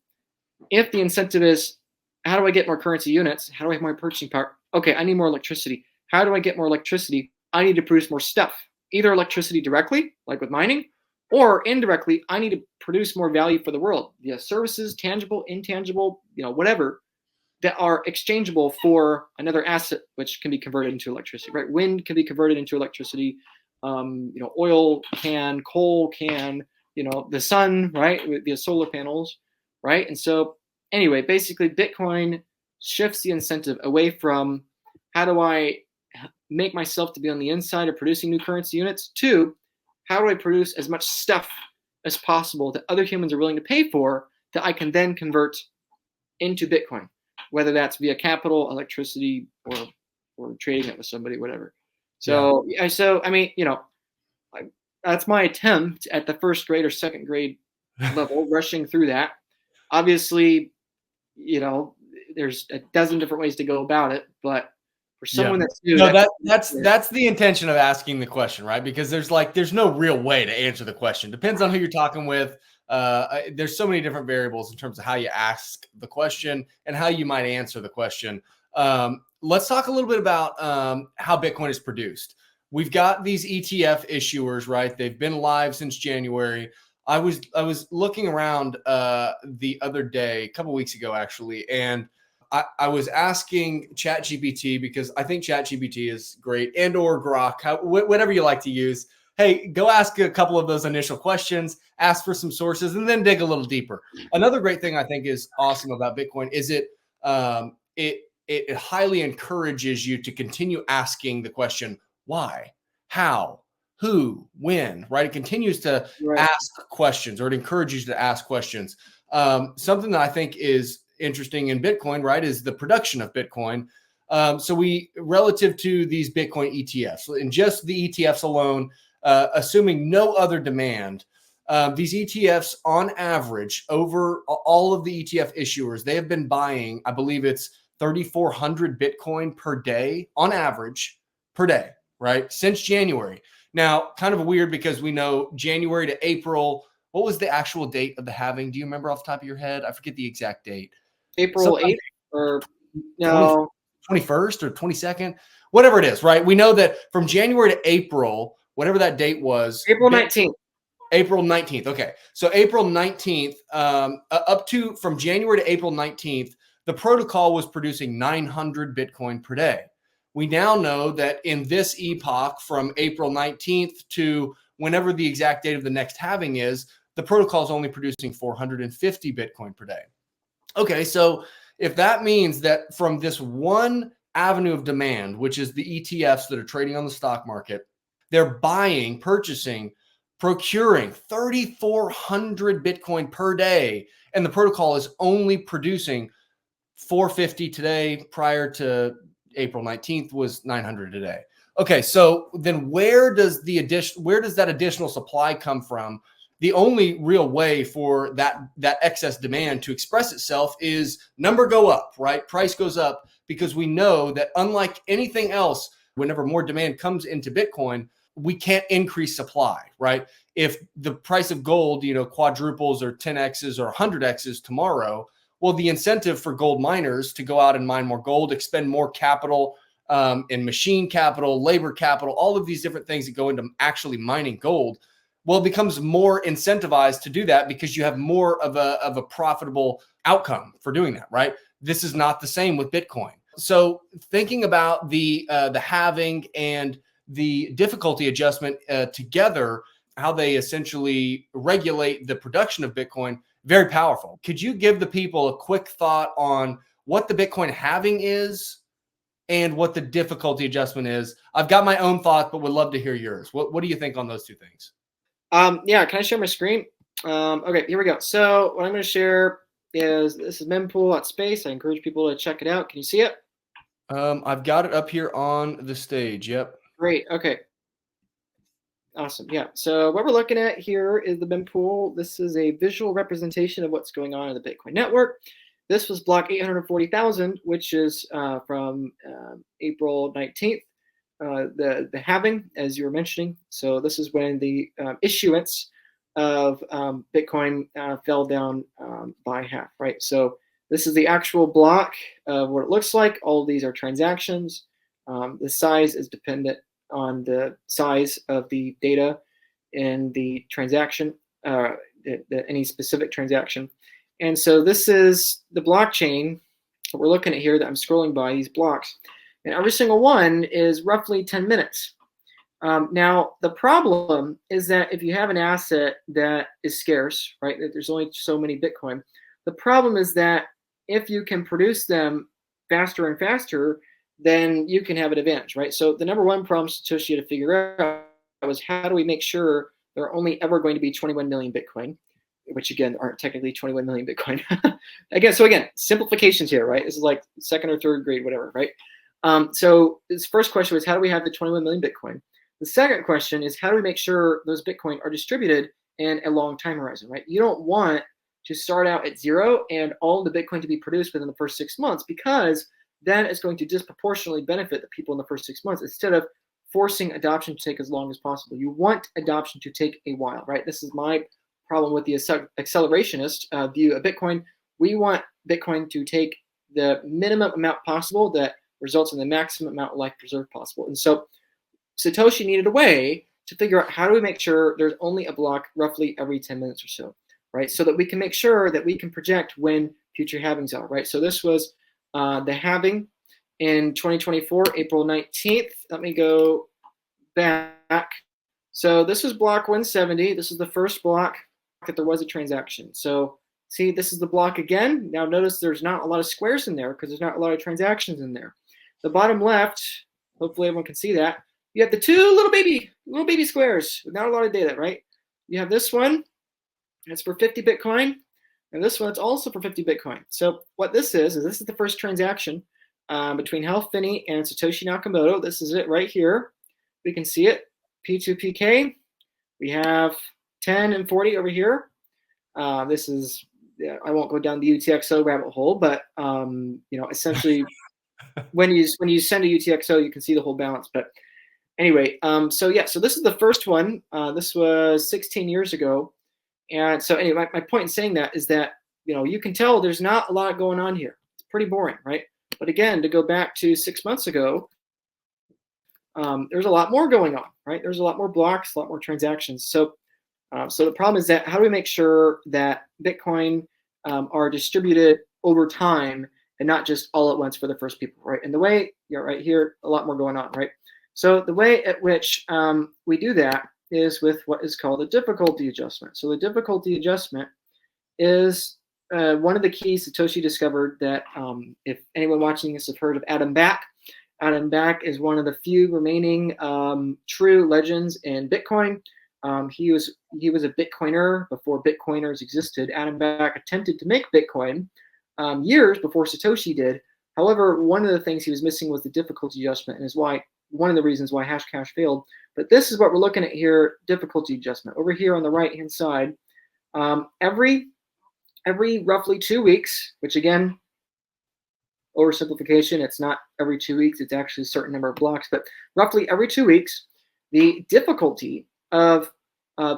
if the incentive is, how do I get more currency units? How do I have more purchasing power? Okay, I need more electricity. How do I get more electricity? I need to produce more stuff. Either electricity directly, like with mining, or indirectly, I need to produce more value for the world via services, tangible, intangible, whatever, that are exchangeable for another asset, which can be converted into electricity, right? Wind can be converted into electricity. Oil can, coal can, the sun, right? Via solar panels, right? And so anyway, basically Bitcoin shifts the incentive away from how do I make myself to be on the inside of producing new currency units? 2, how do I produce as much stuff as possible that other humans are willing to pay for that I can then convert into Bitcoin, whether that's via capital, electricity, or trading it with somebody, whatever. So I mean, that's my attempt at the first grade or second grade level, rushing through that. Obviously, there's a dozen different ways to go about it, but for someone that's new, that's the intention of asking the question, right? Because there's no real way to answer the question. Depends on who you're talking with. There's so many different variables in terms of how you ask the question and how you might answer the question. Let's talk a little bit about how Bitcoin is produced. We've got these ETF issuers, right? They've been live since January. I was looking around the other day, a couple weeks ago, actually, and I was asking ChatGPT, because I think ChatGPT is great, and or Grok, whatever you like to use. Hey, go ask a couple of those initial questions, ask for some sources, and then dig a little deeper. Another great thing I think is awesome about Bitcoin is it highly encourages you to continue asking the question, why, how, who, when, right? It continues to ask questions, or it encourages you to ask questions. Something that I think is interesting in Bitcoin, right, is the production of Bitcoin. So relative to these Bitcoin ETFs, and just the ETFs alone, assuming no other demand, these ETFs on average over all of the ETF issuers, they have been buying, I believe it's 3,400 Bitcoin per day on average per day, right? Since January. Now, kind of weird, because we know January to April. What was the actual date of the halving? Do you remember off the top of your head? I forget the exact date. April 8th or no, 21st or 22nd, whatever it is, right? We know that from January to April, whatever that date was, April 19th. April 19th. Okay. So April 19th, up to from January to April 19th, the protocol was producing 900 Bitcoin per day. We now know that in this epoch, from April 19th to whenever the exact date of the next halving is, the protocol is only producing 450 Bitcoin per day. Okay, so if that means that from this one avenue of demand, which is the ETFs that are trading on the stock market, they're buying, purchasing, procuring 3,400 Bitcoin per day, and the protocol is only producing 450 today. Prior to April 19th was 900 a day. Okay, so then where does that additional supply come from? The only real way for that excess demand to express itself is number go up, right? Price goes up, because we know that unlike anything else, whenever more demand comes into Bitcoin, we can't increase supply, right? If the price of gold, quadruples or 10x's or 100x's tomorrow, well, the incentive for gold miners to go out and mine more gold, expend more capital in machine capital, labor capital, all of these different things that go into actually mining gold, well, it becomes more incentivized to do that, because you have more of a profitable outcome for doing that, right? This is not the same with Bitcoin. So thinking about the halving and the difficulty adjustment together, how they essentially regulate the production of Bitcoin, very powerful. Could you give the people a quick thought on what the Bitcoin halving is and what the difficulty adjustment is? I've got my own thoughts, but would love to hear yours. What do you think on those two things? Yeah, can I share my screen? Okay, here we go. So what I'm going to share is, this is mempool.space. I encourage people to check it out. Can you see it? I've got it up here on the stage. Yep. Great. Okay. Awesome. Yeah. So what we're looking at here is the mempool. This is a visual representation of what's going on in the Bitcoin network. This was block 840,000, which is from April 19th. The halving, as you were mentioning. So this is when the issuance of Bitcoin fell down by half, right? So this is the actual block of what it looks like. All of these are transactions. The size is dependent on the size of the data in the transaction, any specific transaction. And so this is the blockchain that we're looking at here that I'm scrolling by, these blocks. And every single one is roughly 10 minutes. Now, the problem is that if you have an asset that is scarce, right, that there's only so many Bitcoin, the problem is that if you can produce them faster and faster, then you can have an advantage, right? So the number one problem Satoshi had to figure out was, how do we make sure there are only ever going to be 21 million Bitcoin, which again aren't technically 21 million Bitcoin. Again, simplifications here, right? This is like second or third grade, whatever, right? So this first question was, how do we have the 21 million Bitcoin? The second question is, how do we make sure those Bitcoin are distributed in a long time horizon, right? You don't want to start out at zero and all the Bitcoin to be produced within the first 6 months, because then it's going to disproportionately benefit the people in the first 6 months instead of forcing adoption to take as long as possible. You want adoption to take a while, right? This is my problem with the accelerationist view of Bitcoin. We want Bitcoin to take the minimum amount possible that results in the maximum amount of life preserved possible. And so Satoshi needed a way to figure out, how do we make sure there's only a block roughly every 10 minutes or so, right? So that we can make sure that we can project when future halvings are, right? So this was the halving in 2024, April 19th. Let me go back. So this was block 170. This is the first block that there was a transaction. So see, this is the block again. Now notice there's not a lot of squares in there because there's not a lot of transactions in there. The bottom left, hopefully everyone can see that, you have the two little baby squares with not a lot of data, right? You have this one, it's for 50 Bitcoin, and this one, it's also for 50 Bitcoin. So what this is this is the first transaction between Hal Finney and Satoshi Nakamoto. This is it right here. We can see it, P2PK. We have 10 and 40 over here. This is, I won't go down the UTXO rabbit hole, but essentially, when you send a UTXO, you can see the whole balance. But anyway, so this is the first one. This was 16 years ago. And so anyway, my point in saying that is that, you can tell there's not a lot going on here. It's pretty boring, right? But again, to go back to 6 months ago, there's a lot more going on, right? There's a lot more blocks, a lot more transactions. So the problem is that, how do we make sure that Bitcoin are distributed over time and not just all at once for the first people, right? And the way, right here, a lot more going on, right? So the way at which we do that is with what is called a difficulty adjustment. So the difficulty adjustment is one of the keys Satoshi discovered that, if anyone watching this have heard of Adam Back. Adam Back is one of the few remaining true legends in Bitcoin. He was a Bitcoiner before Bitcoiners existed. Adam Back attempted to make Bitcoin years before Satoshi did. However, one of the things he was missing was the difficulty adjustment, and is one of the reasons why Hashcash failed. But this is what we're looking at here: difficulty adjustment. Over here on the right-hand side, every roughly 2 weeks, which again, oversimplification, it's not every 2 weeks, it's actually a certain number of blocks, but roughly every 2 weeks, the difficulty of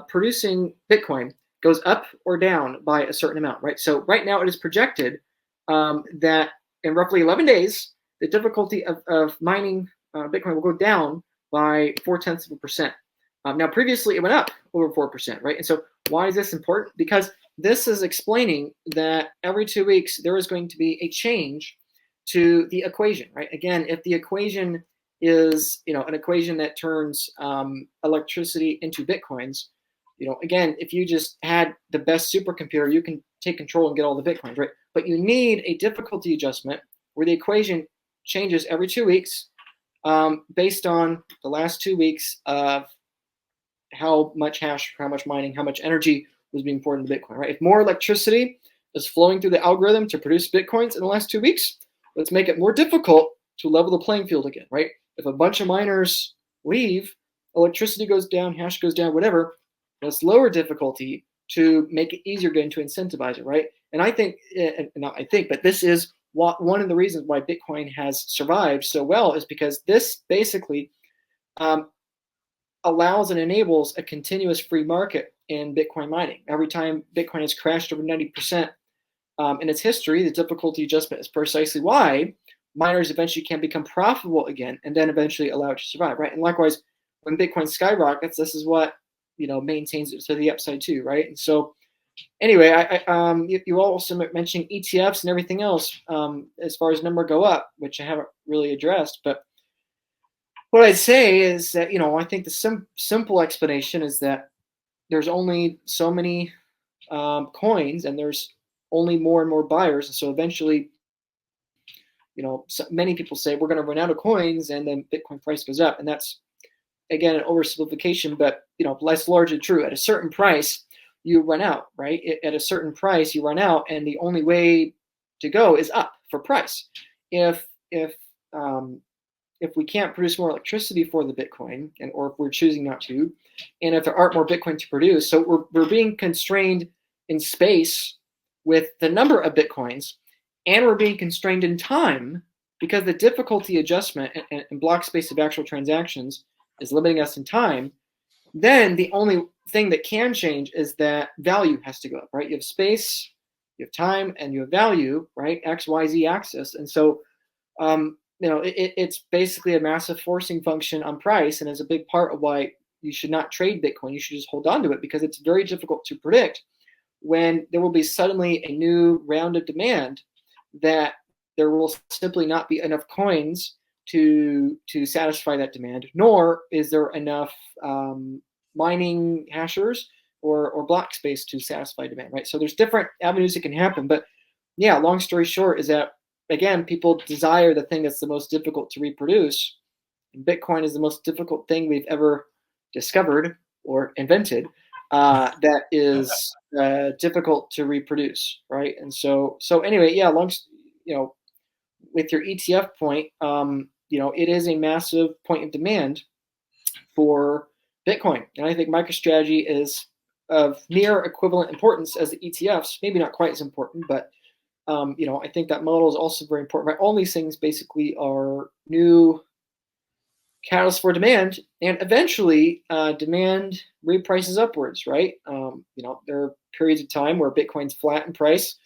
producing Bitcoin goes up or down by a certain amount, right? So right now it is projected that in roughly 11 days, the difficulty of mining Bitcoin will go down by 0.4%. Now, previously it went up over 4%, right? And so why is this important? Because this is explaining that every 2 weeks there is going to be a change to the equation, right? Again, if the equation is, an equation that turns electricity into Bitcoins, again, if you just had the best supercomputer, you can take control and get all the Bitcoins, right? But you need a difficulty adjustment where the equation changes every 2 weeks based on the last 2 weeks of how much hash, how much mining, how much energy was being poured into Bitcoin, right? If more electricity is flowing through the algorithm to produce Bitcoins in the last 2 weeks, let's make it more difficult to level the playing field again, right? If a bunch of miners leave, electricity goes down, hash goes down, whatever, let's lower difficulty to make it easier again to incentivize it, right? And I think, but this is one of the reasons why Bitcoin has survived so well, is because this basically allows and enables a continuous free market in Bitcoin mining. Every time Bitcoin has crashed over 90% in its history, the difficulty adjustment is precisely why miners eventually can become profitable again, and then eventually allow it to survive, right? And likewise, when Bitcoin skyrockets, this is what maintains it to the upside too, right? And so, anyway, you also mentioned ETFs and everything else as far as number go up, which I haven't really addressed. But what I'd say is that I think the simple explanation is that there's only so many coins, and there's only more and more buyers, and so eventually many people say we're going to run out of coins and then Bitcoin price goes up. And that's, again, an oversimplification, but that's largely true. At a certain price, you run out, right? At a certain price, you run out, and the only way to go is up for price. If we can't produce more electricity for the Bitcoin, or if we're choosing not to, and if there aren't more Bitcoin to produce, so we're being constrained in space with the number of Bitcoins, and we're being constrained in time because the difficulty adjustment and block space of actual transactions is limiting us in time. Then the only thing that can change is that value has to go up, right? You have space, you have time, and you have value, right? X, Y, Z axis. And so, it's basically a massive forcing function on price, and is a big part of why you should not trade Bitcoin. You should just hold on to it, because it's very difficult to predict when there will be suddenly a new round of demand that there will simply not be enough coins to satisfy that demand, nor is there enough mining hashers or block space to satisfy demand, right? So there's different avenues that can happen. But yeah, long story short is that, again, people desire the thing that's the most difficult to reproduce. And Bitcoin is the most difficult thing we've ever discovered or invented that is difficult to reproduce, right? And so anyway, yeah, with your ETF point, it is a massive point of demand for Bitcoin. And I think MicroStrategy is of near equivalent importance as the ETFs, maybe not quite as important, but I think that model is also very important, right? All these things basically are new catalysts for demand, and eventually demand reprices upwards, right? There are periods of time where Bitcoin's flat in price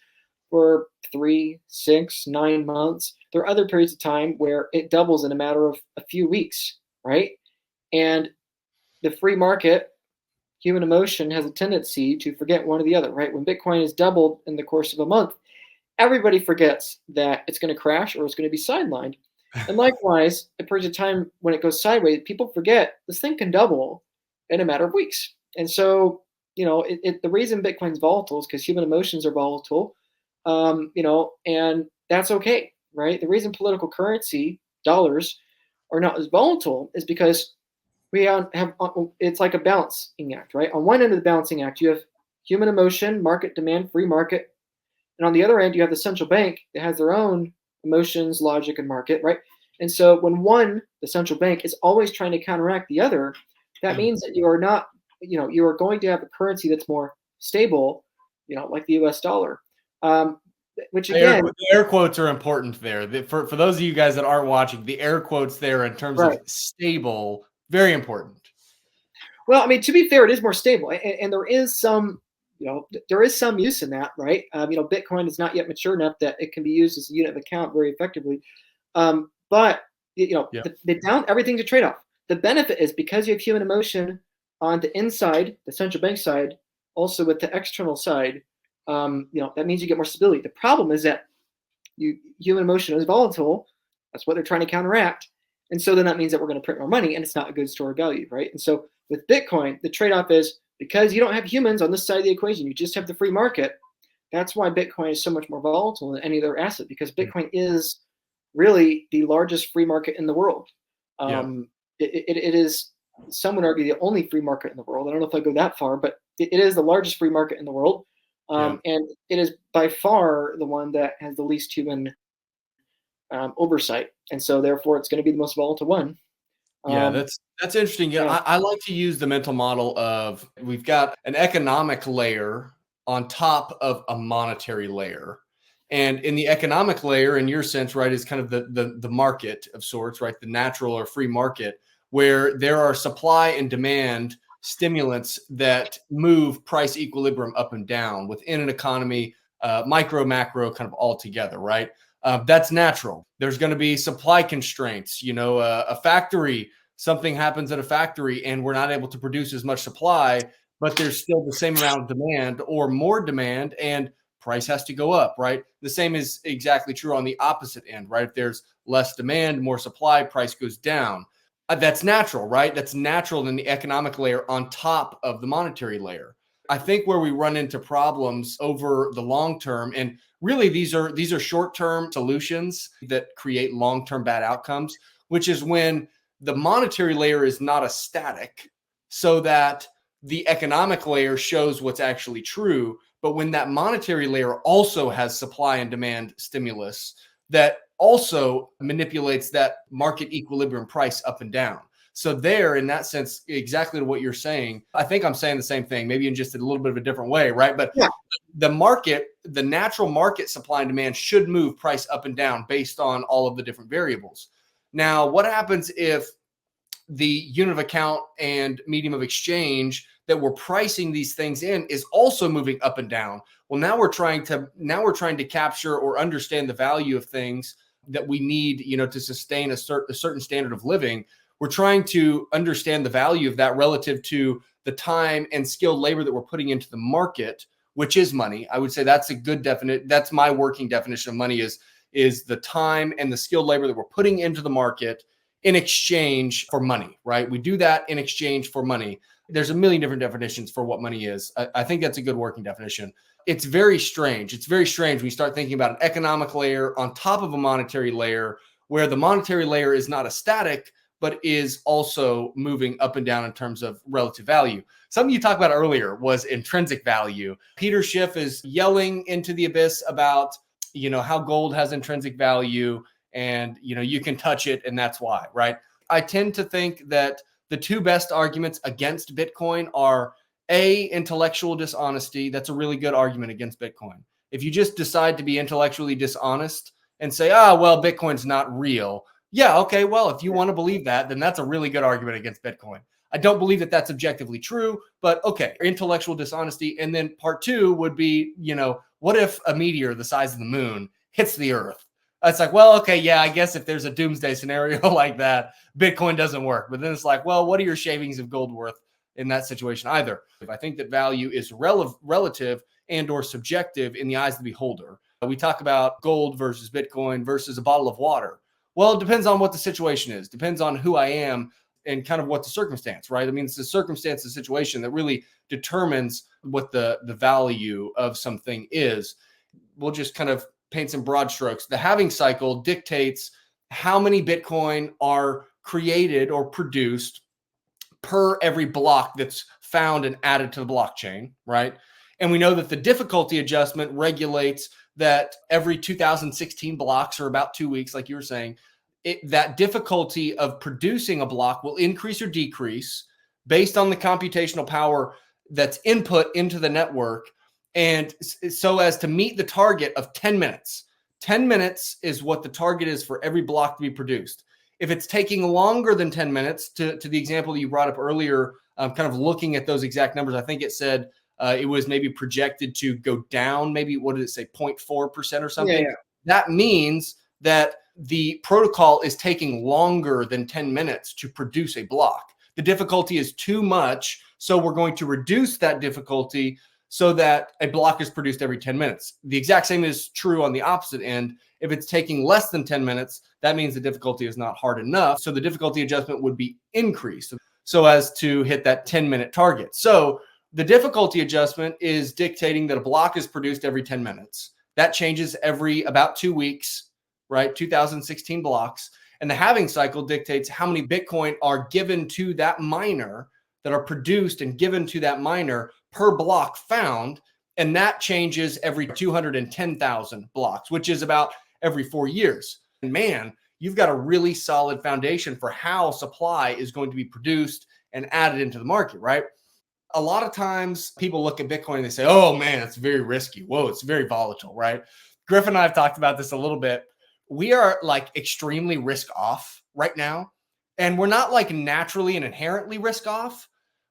for 3, 6, 9 months. There are other periods of time where it doubles in a matter of a few weeks, right? And the free market, human emotion, has a tendency to forget one or the other, right? When Bitcoin is doubled in the course of a month, everybody forgets that it's going to crash or it's going to be sidelined. And likewise, at periods of time when it goes sideways, people forget this thing can double in a matter of weeks. And so, the reason Bitcoin's volatile is because human emotions are volatile, and that's okay, right? The reason political currency, dollars, are not as volatile is because we have, it's like a balancing act, right? On one end of the balancing act, you have human emotion, market demand, free market. And on the other end, you have the central bank that has their own emotions, logic, and market, right? And so when the central bank, is always trying to counteract the other, that means that you are not, you are going to have a currency that's more stable, like the US dollar. Which again, the air quotes are important there. For those of you guys that aren't watching, the air quotes there in terms of stable, very important. Well, I mean, to be fair, it is more stable, and there is some, there is some use in that, right? Bitcoin is not yet mature enough that it can be used as a unit of account very effectively. But the down, everything's a trade-off. The benefit is because you have human emotion on the inside, the central bank side, also with the external side, that means you get more stability. The problem is that human emotion is volatile. That's what they're trying to counteract. And so then that means that we're going to print more money, and it's not a good store of value, right? And so with Bitcoin, the trade-off is because you don't have humans on this side of the equation, you just have the free market. That's why Bitcoin is so much more volatile than any other asset, because Bitcoin is really the largest free market in the world. It is, some would argue, the only free market in the world. I don't know if I go that far, but it is the largest free market in the world. And it is by far the one that has the least human oversight. And so therefore it's going to be the most volatile one. That's interesting. Yeah. I like to use the mental model of, we've got an economic layer on top of a monetary layer. And in the economic layer, in your sense, right, is kind of the market of sorts, right? The natural or free market, where there are supply and demand stimulants that move price equilibrium up and down within an economy, micro, macro, kind of all together, right? That's natural. There's going to be supply constraints. A factory, something happens at a factory and we're not able to produce as much supply, but there's still the same amount of demand or more demand, and price has to go up, right? The same is exactly true on the opposite end, right? If there's less demand, more supply, price goes down. That's natural, right? That's natural in the economic layer on top of the monetary layer. I think where we run into problems over the long term, and really these are short-term solutions that create long-term bad outcomes, which is when the monetary layer is not a static, so that the economic layer shows what's actually true. But when that monetary layer also has supply and demand stimulus that also manipulates that market equilibrium price up and down. So there, in that sense, exactly what you're saying, I think I'm saying the same thing, maybe in just a little bit of a different way, right? But Yeah. the market, the natural market supply and demand should move price up and down based on all of the different variables. Now, what happens if the unit of account and medium of exchange that we're pricing these things in is also moving up and down? Well, now we're trying to capture or understand the value of things that we need, to sustain a certain standard of living. We're trying to understand the value of that relative to the time and skilled labor that we're putting into the market, which is money. I would say that's a good definite. That's my working definition of money is the time and the skilled labor that we're putting into the market in exchange for money, right? We do that in exchange for money. There's a million different definitions for what money is. I think that's a good working definition. It's very strange. It's very strange when you start thinking about an economic layer on top of a monetary layer, where the monetary layer is not a static, but is also moving up and down in terms of relative value. Something you talked about earlier was intrinsic value. Peter Schiff is yelling into the abyss about, how gold has intrinsic value and, you can touch it and that's why, right? I tend to think that the two best arguments against Bitcoin are intellectual dishonesty. That's a really good argument against Bitcoin. If you just decide to be intellectually dishonest and say, well, Bitcoin's not real. Yeah, okay, well, if you want to believe that, then that's a really good argument against Bitcoin. I don't believe that that's objectively true, but okay, intellectual dishonesty. And then part two would be, what if a meteor the size of the moon hits the earth? It's like, well, okay, yeah, I guess if there's a doomsday scenario like that, Bitcoin doesn't work. But then it's like, well, what are your shavings of gold worth in that situation either? I think that value is relative and or subjective in the eyes of the beholder. We talk about gold versus Bitcoin versus a bottle of water. Well, it depends on what the situation is, depends on who I am and kind of what the circumstance, right? I mean, it's the circumstance, the situation that really determines what the value of something is. We'll just kind of paint some broad strokes. The halving cycle dictates how many Bitcoin are created or produced per every block that's found and added to the blockchain, right? And we know that the difficulty adjustment regulates that every 2016 blocks, or about 2 weeks, like you were saying, that difficulty of producing a block will increase or decrease based on the computational power that's input into the network, and so as to meet the target of 10 minutes. 10 minutes is what the target is for every block to be produced. If it's taking longer than 10 minutes, to the example you brought up earlier, kind of looking at those exact numbers, I think it said it was maybe projected to go down, maybe, what did it say, 0.4% or something? Yeah. That means that the protocol is taking longer than 10 minutes to produce a block. The difficulty is too much, so we're going to reduce that difficulty so that a block is produced every 10 minutes. The exact same is true on the opposite end. If it's taking less than 10 minutes, that means the difficulty is not hard enough. So the difficulty adjustment would be increased so as to hit that 10-minute target. So the difficulty adjustment is dictating that a block is produced every 10 minutes. That changes every about 2 weeks, right? 2016 blocks. And the halving cycle dictates how many Bitcoin are given to that miner, that are produced and given to that miner per block found. And that changes every 210,000 blocks, which is about every 4 years. And man, you've got a really solid foundation for how supply is going to be produced and added into the market, right? A lot of times people look at Bitcoin and they say, oh man, it's very risky. Whoa, it's very volatile, right? Griff and I have talked about this a little bit. We are like extremely risk off right now. And we're not like naturally and inherently risk off.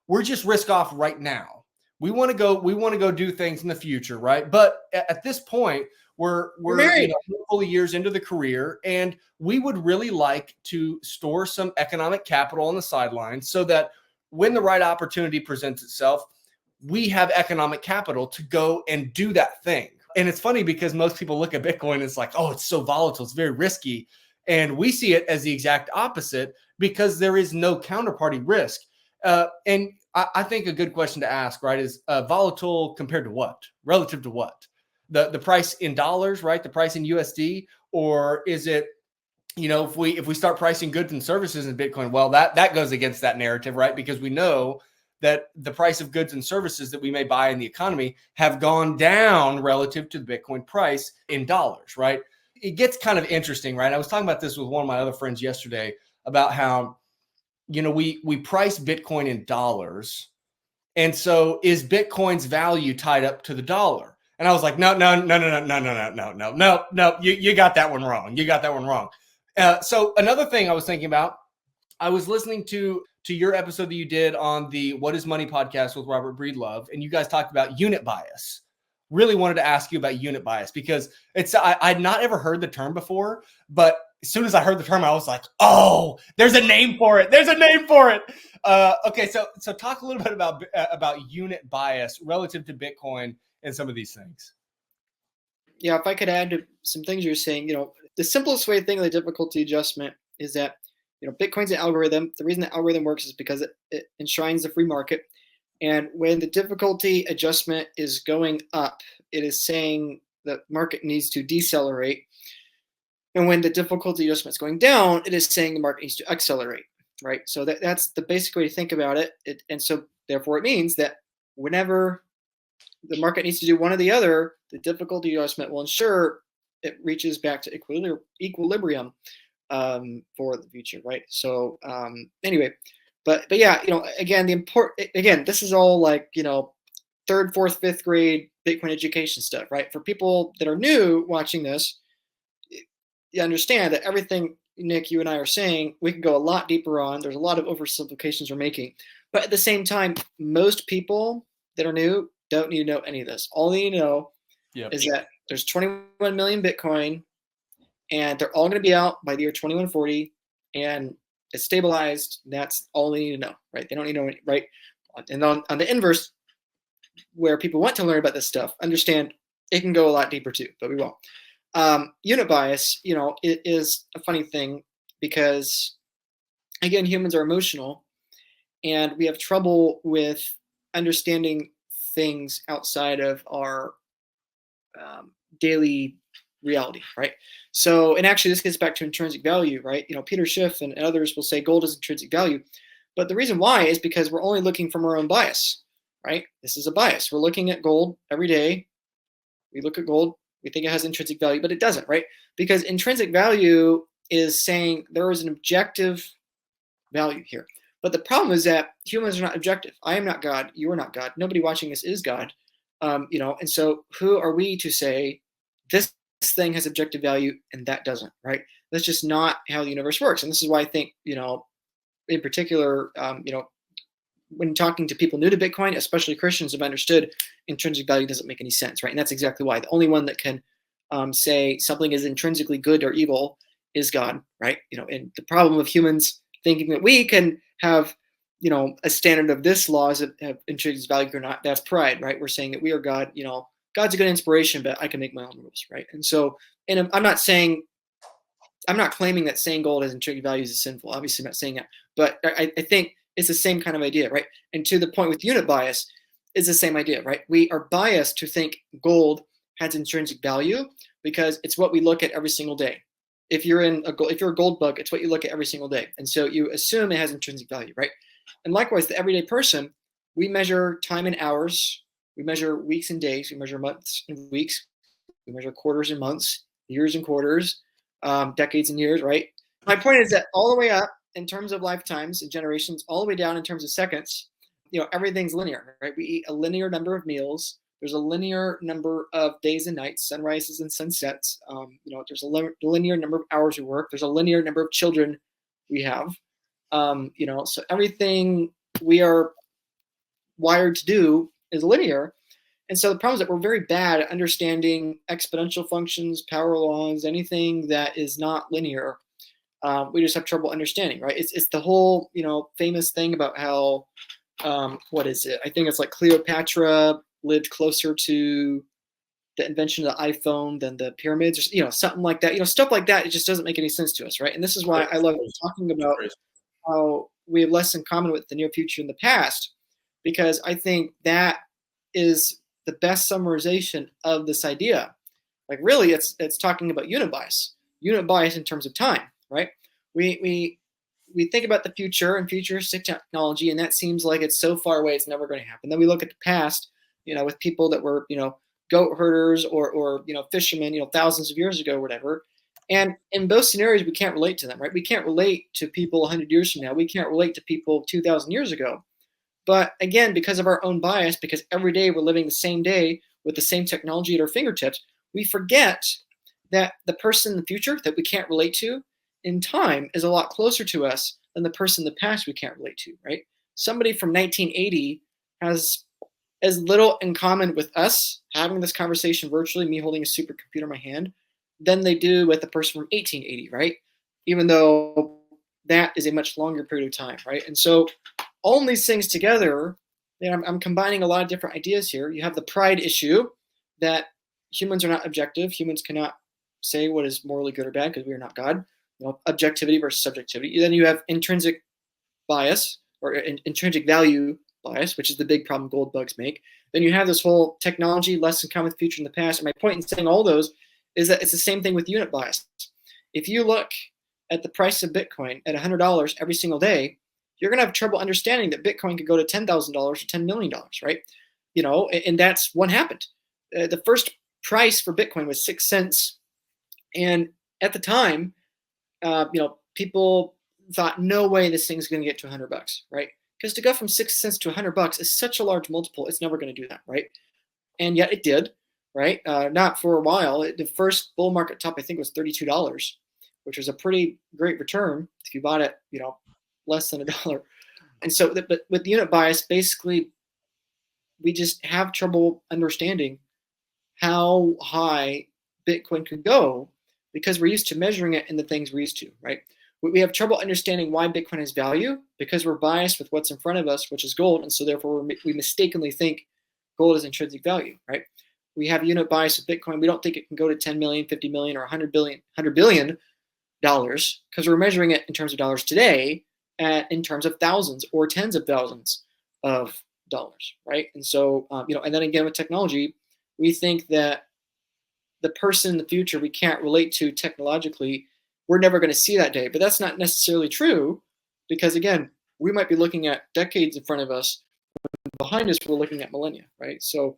We're just risk off right now. We want to go do things in the future, right? But at this point, we're a couple of years into the career, and we would really like to store some economic capital on the sidelines so that when the right opportunity presents itself, we have economic capital to go and do that thing. And it's funny because most people look at Bitcoin and it's like, oh, it's so volatile, it's very risky. And we see it as the exact opposite because there is no counterparty risk. And I think a good question to ask, right, is volatile compared to what? Relative to what? The price in dollars, right? The price in USD, or is it, if we start pricing goods and services in Bitcoin, well, that goes against that narrative, right? Because we know that the price of goods and services that we may buy in the economy have gone down relative to the Bitcoin price in dollars, right? It gets kind of interesting, right? I was talking about this with one of my other friends yesterday about how, we price Bitcoin in dollars. And so is Bitcoin's value tied up to the dollar? And I was like, no. You got that one wrong. You got that one wrong. So another thing I was thinking about, I was listening to your episode that you did on the What is Money podcast with Robert Breedlove, and you guys talked about unit bias. Really wanted to ask you about unit bias because I'd not ever heard the term before, but as soon as I heard the term, I was like, oh, there's a name for it. There's a name for it. Okay, so talk a little bit about unit bias relative to Bitcoin and some of these things. Yeah, if I could add to some things you're saying, the simplest way to think of the difficulty adjustment is that, Bitcoin's an algorithm. The reason the algorithm works is because it enshrines the free market. And when the difficulty adjustment is going up, it is saying the market needs to decelerate. And when the difficulty adjustment is going down, it is saying the market needs to accelerate, right? So that's the basic way to think about it. And so therefore it means that whenever the market needs to do one or the other, the difficulty adjustment will ensure it reaches back to equilibrium for the future, right? So anyway, but yeah, again, this is all like, third, fourth, fifth grade Bitcoin education stuff, right? For people that are new watching this, you understand that everything, Nick, you and I are saying, we can go a lot deeper on. There's a lot of oversimplifications we're making. But at the same time, most people that are new don't need to know any of this. All they need to know is that there's 21 million Bitcoin, and they're all going to be out by the year 2140, and it's stabilized. That's all they need to know, right? They don't need to know, right? And on the inverse, where people want to learn about this stuff, understand it can go a lot deeper too, but we won't. Unit bias, it is a funny thing because, again, humans are emotional, and we have trouble with understanding things outside of our daily reality, right? So, and actually, this gets back to intrinsic value, right? Peter Schiff and others will say gold is intrinsic value, but the reason why is because we're only looking from our own bias, right? This is a bias. We're looking at gold every day. We look at gold. We think it has intrinsic value, but it doesn't, right? Because intrinsic value is saying there is an objective value here. But the problem is that humans are not objective. I am not God. You are not God. Nobody watching this is God. And so who are we to say this thing has objective value and that doesn't, right? That's just not how the universe works. And this is why I think, in particular, when talking to people new to Bitcoin, especially Christians, have understood intrinsic value doesn't make any sense, right? And that's exactly why. The only one that can say something is intrinsically good or evil is God, right? And the problem of humans thinking that we can have, a standard of this law is have intrinsic value or not, that's pride, right? We're saying that we are God, God's a good inspiration, but I can make my own rules, right? And so, and I'm not claiming that saying gold has intrinsic value is sinful. Obviously, I'm not saying that, but I think it's the same kind of idea, right? And to the point with unit bias, it's the same idea, right? We are biased to think gold has intrinsic value because it's what we look at every single day. If you're a gold bug, it's what you look at every single day, and so you assume it has intrinsic value, right? And likewise, the everyday person, we measure time in hours, we measure weeks and days, we measure months and weeks, we measure quarters and months, years and quarters, decades and years, right? My point is that all the way up in terms of lifetimes and generations, all the way down in terms of seconds, everything's linear, right? We eat a linear number of meals. There's a linear number of days and nights, sunrises and sunsets. There's a linear number of hours we work. There's a linear number of children we have. So everything we are wired to do is linear. And so the problem is that we're very bad at understanding exponential functions, power laws, anything that is not linear. We just have trouble understanding, right? It's the whole, famous thing about how, what is it? I think it's like Cleopatra lived closer to the invention of the iPhone than the pyramids, or, something like that. Stuff like that. It just doesn't make any sense to us, right? And this is why I love talking about how we have less in common with the near future and the past, because I think that is the best summarization of this idea. Like really, it's talking about unit bias in terms of time, right? We think about the future and futuristic technology, and that seems like it's so far away, it's never going to happen. Then we look at the past, with people that were, goat herders or fishermen, thousands of years ago, or whatever. And in both scenarios, we can't relate to them, right? We can't relate to people 100 years from now. We can't relate to people 2,000 years ago. But again, because of our own bias, because every day we're living the same day with the same technology at our fingertips, we forget that the person in the future that we can't relate to in time is a lot closer to us than the person in the past we can't relate to, right? Somebody from 1980 has as little in common with us having this conversation virtually, me holding a supercomputer in my hand, than they do with the person from 1880, right? Even though that is a much longer period of time, right? And so all these things together, I'm combining a lot of different ideas here. You have the pride issue that humans are not objective. Humans cannot say what is morally good or bad because we are not God. Objectivity versus subjectivity. Then you have intrinsic bias or intrinsic value bias, which is the big problem gold bugs make. Then you have this whole technology, less in common with the future and the past. And my point in saying all those is that it's the same thing with unit bias. If you look at the price of Bitcoin at $100 every single day, you're going to have trouble understanding that Bitcoin could go to $10,000 or $10 million, right? And that's what happened. The first price for Bitcoin was 6 cents. And at the time, people thought, no way this thing's going to get to $100, right? Because to go from 6 cents to $100 is such a large multiple, it's never going to do that, right? And yet it did, right? Not for a while. The first bull market top, I think, was $32, which was a pretty great return if you bought it, less than $1. And so, but with unit bias, basically, we just have trouble understanding how high Bitcoin could go because we're used to measuring it in the things we're used to, right? We have trouble understanding why Bitcoin has value because we're biased with what's in front of us, which is gold, and so therefore we mistakenly think gold is intrinsic value, right? We have unit bias with Bitcoin. We don't think it can go to 10 million, 50 million, or 100 billion dollars because we're measuring it in terms of dollars today, in terms of thousands or tens of thousands of dollars, right? And so, and then again with technology, we think that the person in the future we can't relate to technologically, we're never going to see that day. But that's not necessarily true because, again, we might be looking at decades in front of us. Behind us, we're looking at millennia, right? So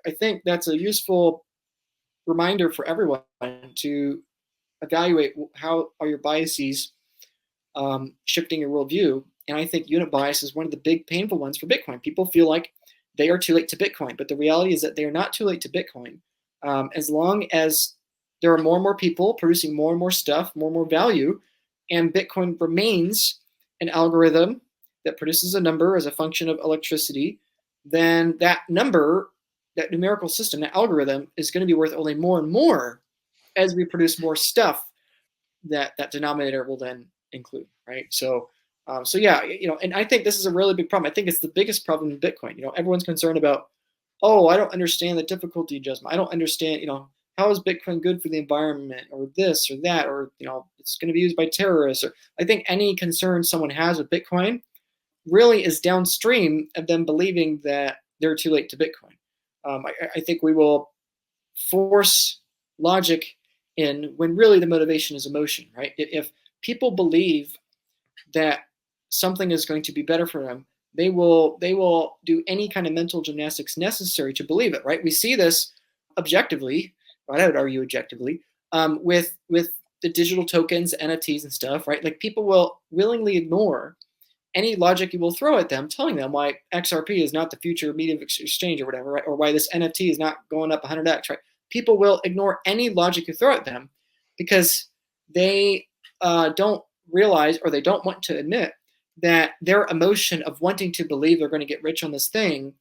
I think that's a useful reminder for everyone to evaluate how are your biases shifting your worldview. And I think unit bias is one of the big painful ones for Bitcoin. People feel like they are too late to Bitcoin, but the reality is that they are not too late to Bitcoin. As long as there are more and more people producing more and more stuff, more and more value, and Bitcoin remains an algorithm that produces a number as a function of electricity, then that number, that numerical system, that algorithm is going to be worth only more and more as we produce more stuff that denominator will then include, right? So yeah, and I think this is a really big problem. I think it's the biggest problem in Bitcoin. Everyone's concerned about, oh, I don't understand the difficulty adjustment. I don't understand, how is Bitcoin good for the environment or this or that, or, it's going to be used by terrorists. Or I think any concern someone has with Bitcoin really is downstream of them believing that they're too late to Bitcoin. I think we will force logic in when really the motivation is emotion, right? If people believe that something is going to be better for them, they will do any kind of mental gymnastics necessary to believe it, right? We see this objectively, I would argue objectively, with the digital tokens, NFTs and stuff, right? Like people will willingly ignore any logic you will throw at them, telling them why XRP is not the future medium of exchange or whatever, right? Or why this NFT is not going up 100x, right? People will ignore any logic you throw at them because they don't realize or they don't want to admit that their emotion of wanting to believe they're going to get rich on this thing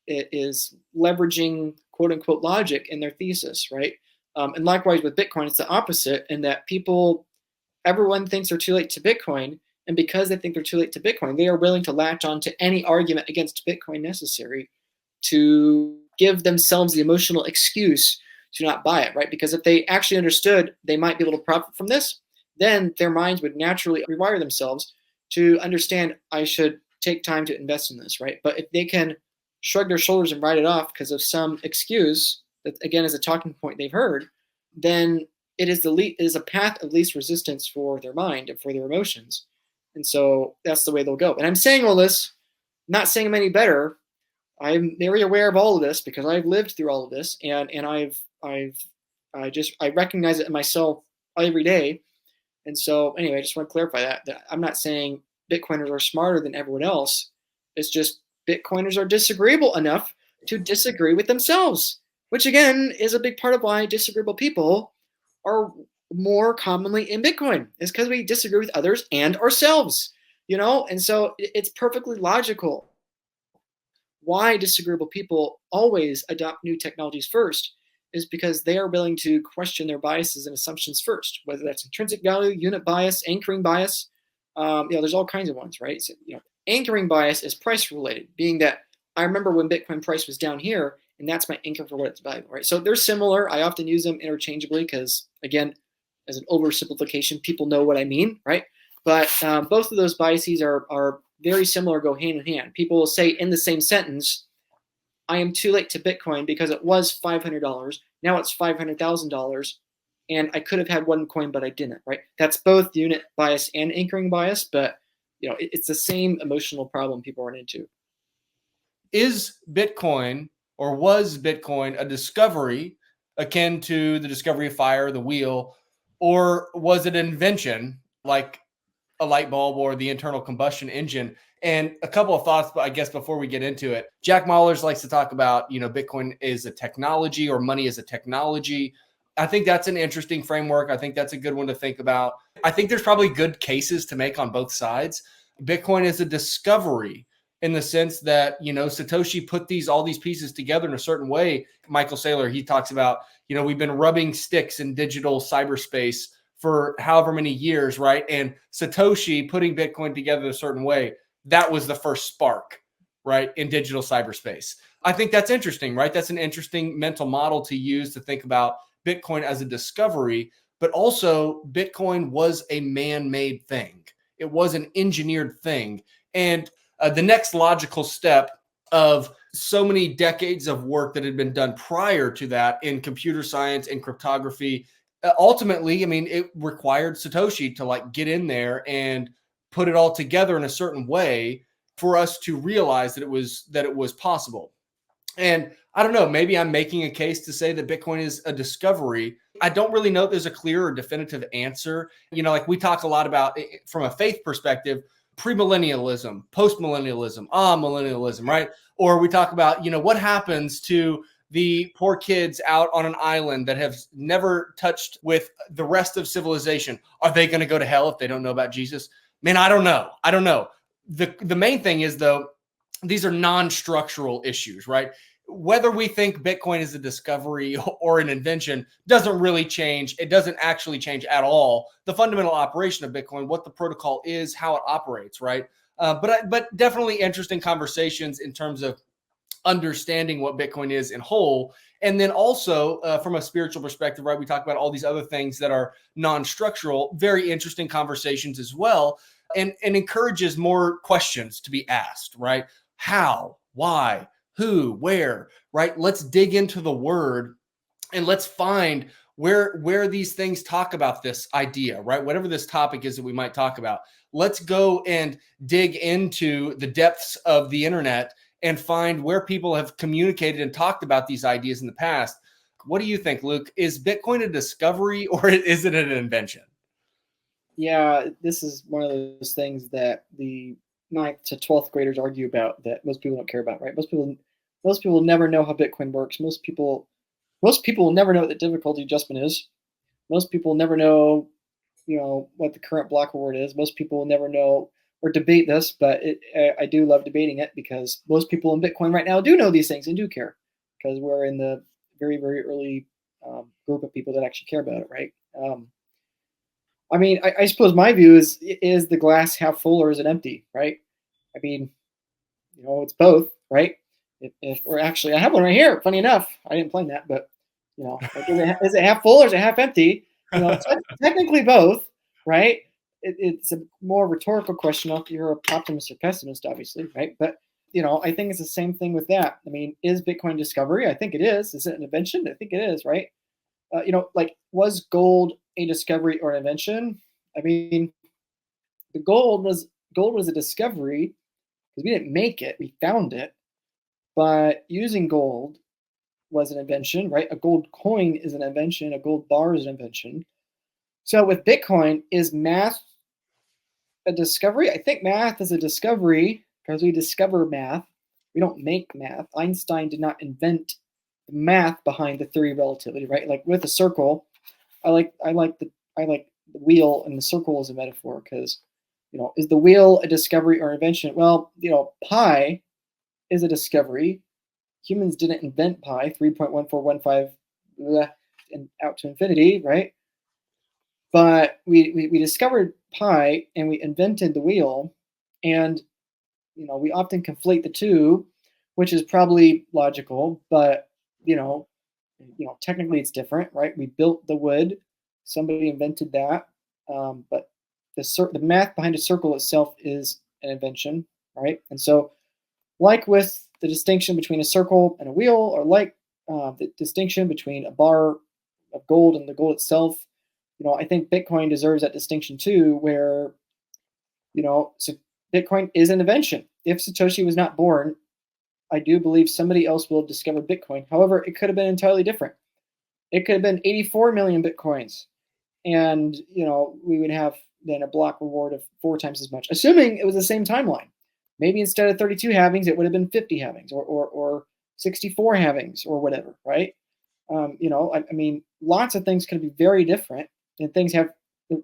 is leveraging quote unquote logic in their thesis, right? And likewise with Bitcoin, it's the opposite in that everyone thinks they're too late to Bitcoin. And because they think they're too late to Bitcoin, they are willing to latch on to any argument against Bitcoin necessary to give themselves the emotional excuse to not buy it, right? Because if they actually understood they might be able to profit from this, then their minds would naturally rewire themselves to understand I should take time to invest in this, right? But if they can shrug their shoulders and write it off because of some excuse that, again, is a talking point they've heard, then it is a path of least resistance for their mind and for their emotions. And so that's the way they'll go. And I'm saying all this, not saying I'm any better. I'm very aware of all of this because I've lived through all of this, and I recognize it in myself every day. And so anyway, I just want to clarify that I'm not saying Bitcoiners are smarter than everyone else. It's just Bitcoiners are disagreeable enough to disagree with themselves, which again is a big part of why disagreeable people are more commonly in Bitcoin, is because we disagree with others and ourselves, and so it's perfectly logical why disagreeable people always adopt new technologies first, is because they are willing to question their biases and assumptions first, whether that's intrinsic value, unit bias, anchoring bias. There's all kinds of ones, right? So, anchoring bias is price related, being that I remember when Bitcoin price was down here, and that's my anchor for what it's valuable, right? So they're similar. I often use them interchangeably because, again, as an oversimplification, people know what I mean, right? But both of those biases are very similar, go hand in hand. People will say in the same sentence, I am too late to Bitcoin because it was $500. Now it's $500,000. And I could have had one coin, but I didn't, right? That's both unit bias and anchoring bias, but it's the same emotional problem people run into. Is Bitcoin, or was Bitcoin, a discovery akin to the discovery of fire, the wheel, or was it an invention like a light bulb or the internal combustion engine? And a couple of thoughts, I guess, before we get into it. Jack Mallers likes to talk about, Bitcoin is a technology or money is a technology. I think that's an interesting framework. I think that's a good one to think about. I think there's probably good cases to make on both sides. Bitcoin is a discovery in the sense that, Satoshi put all these pieces together in a certain way. Michael Saylor, he talks about, we've been rubbing sticks in digital cyberspace for however many years, right? And Satoshi putting Bitcoin together a certain way, that was the first spark, right, in digital cyberspace. I think that's interesting, right? That's an interesting mental model to use to think about Bitcoin as a discovery, but also Bitcoin was a man-made thing. It was an engineered thing. And the next logical step of so many decades of work that had been done prior to that in computer science and cryptography, ultimately, it required Satoshi to get in there and put it all together in a certain way for us to realize that it was possible. And I don't know, maybe I'm making a case to say that Bitcoin is a discovery. I don't really know if there's a clear or definitive answer. We talk a lot about, from a faith perspective, premillennialism, postmillennialism, millennialism, right? Or we talk about, what happens to the poor kids out on an island that have never touched with the rest of civilization. Are they going to go to hell if they don't know about Jesus? Man, I don't know. The main thing is, though, these are non-structural issues, right? Whether we think Bitcoin is a discovery or an invention doesn't really change. It doesn't actually change at all the fundamental operation of Bitcoin, what the protocol is, how it operates, right? But definitely interesting conversations in terms of understanding what Bitcoin is in whole. And then also from a spiritual perspective, right? We talk about all these other things that are non-structural, very interesting conversations as well, and encourages more questions to be asked, right? How, why, who, where, right? Let's dig into the word and let's find where these things talk about this idea, right? Whatever this topic is that we might talk about, let's go and dig into the depths of the internet and find where people have communicated and talked about these ideas in the past. What do you think, Luke? Is Bitcoin a discovery or is it an invention? Yeah, this is one of those things that the 9th to 12th graders argue about that most people don't care about, right? Most people never know how Bitcoin works. Most people will never know what the difficulty adjustment is. Most people never know, what the current block reward is. Most people will never know or debate this, but I do love debating it because most people in Bitcoin right now do know these things and do care because we're in the very, very early group of people that actually care about it, right? I suppose my view is the glass half full or is it empty, right? It's both, right? Or actually, I have one right here. Funny enough, I didn't plan that, but is it half full or is it half empty? Technically both, right? it's a more rhetorical question if you're an optimist or pessimist, obviously, right? But I think it's the same thing with that. I mean, is Bitcoin discovery? I think it is. Is it an invention? I think it is, right? Like, was gold a discovery or an invention? I mean, the gold was a discovery because we didn't make it, we found it. But using gold was an invention, right? A gold coin is an invention, a gold bar is an invention. So with Bitcoin, is math a discovery? I think math is a discovery because we discover math. We don't make math. Einstein did not invent the math behind the theory of relativity, right? Like with a circle, I like the wheel and the circle as a metaphor because is the wheel a discovery or invention? Well, pi is a discovery. Humans didn't invent pi, 3.1415 and out to infinity, right? But we discovered pi and we invented the wheel, and we often conflate the two, which is probably logical, but technically it's different, right? We built the wood, somebody invented that, but the math behind a circle itself is an invention, right? And so, like with the distinction between a circle and a wheel, or like the distinction between a bar of gold and the gold itself, I think Bitcoin deserves that distinction too, where so Bitcoin is an invention. If Satoshi was not born, I do believe somebody else will have discovered Bitcoin. However, it could have been entirely different. It could have been 84 million Bitcoins, and we would have then a block reward of 4 times as much, assuming it was the same timeline. Maybe instead of 32 halvings, it would have been 50 halvings or 64 halvings or whatever, right? I mean, lots of things could be very different, and things have,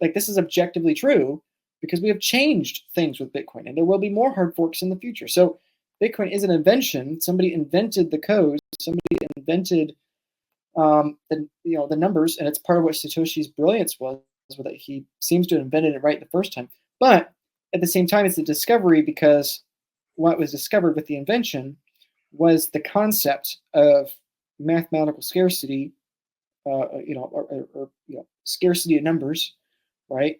like, this is objectively true because we have changed things with Bitcoin, and there will be more hard forks in the future. So Bitcoin is an invention. Somebody invented the code. Somebody invented the numbers, and it's part of what Satoshi's brilliance was that he seems to have invented it right the first time. But at the same time, it's a discovery because what was discovered with the invention was the concept of mathematical scarcity, or scarcity of numbers, right?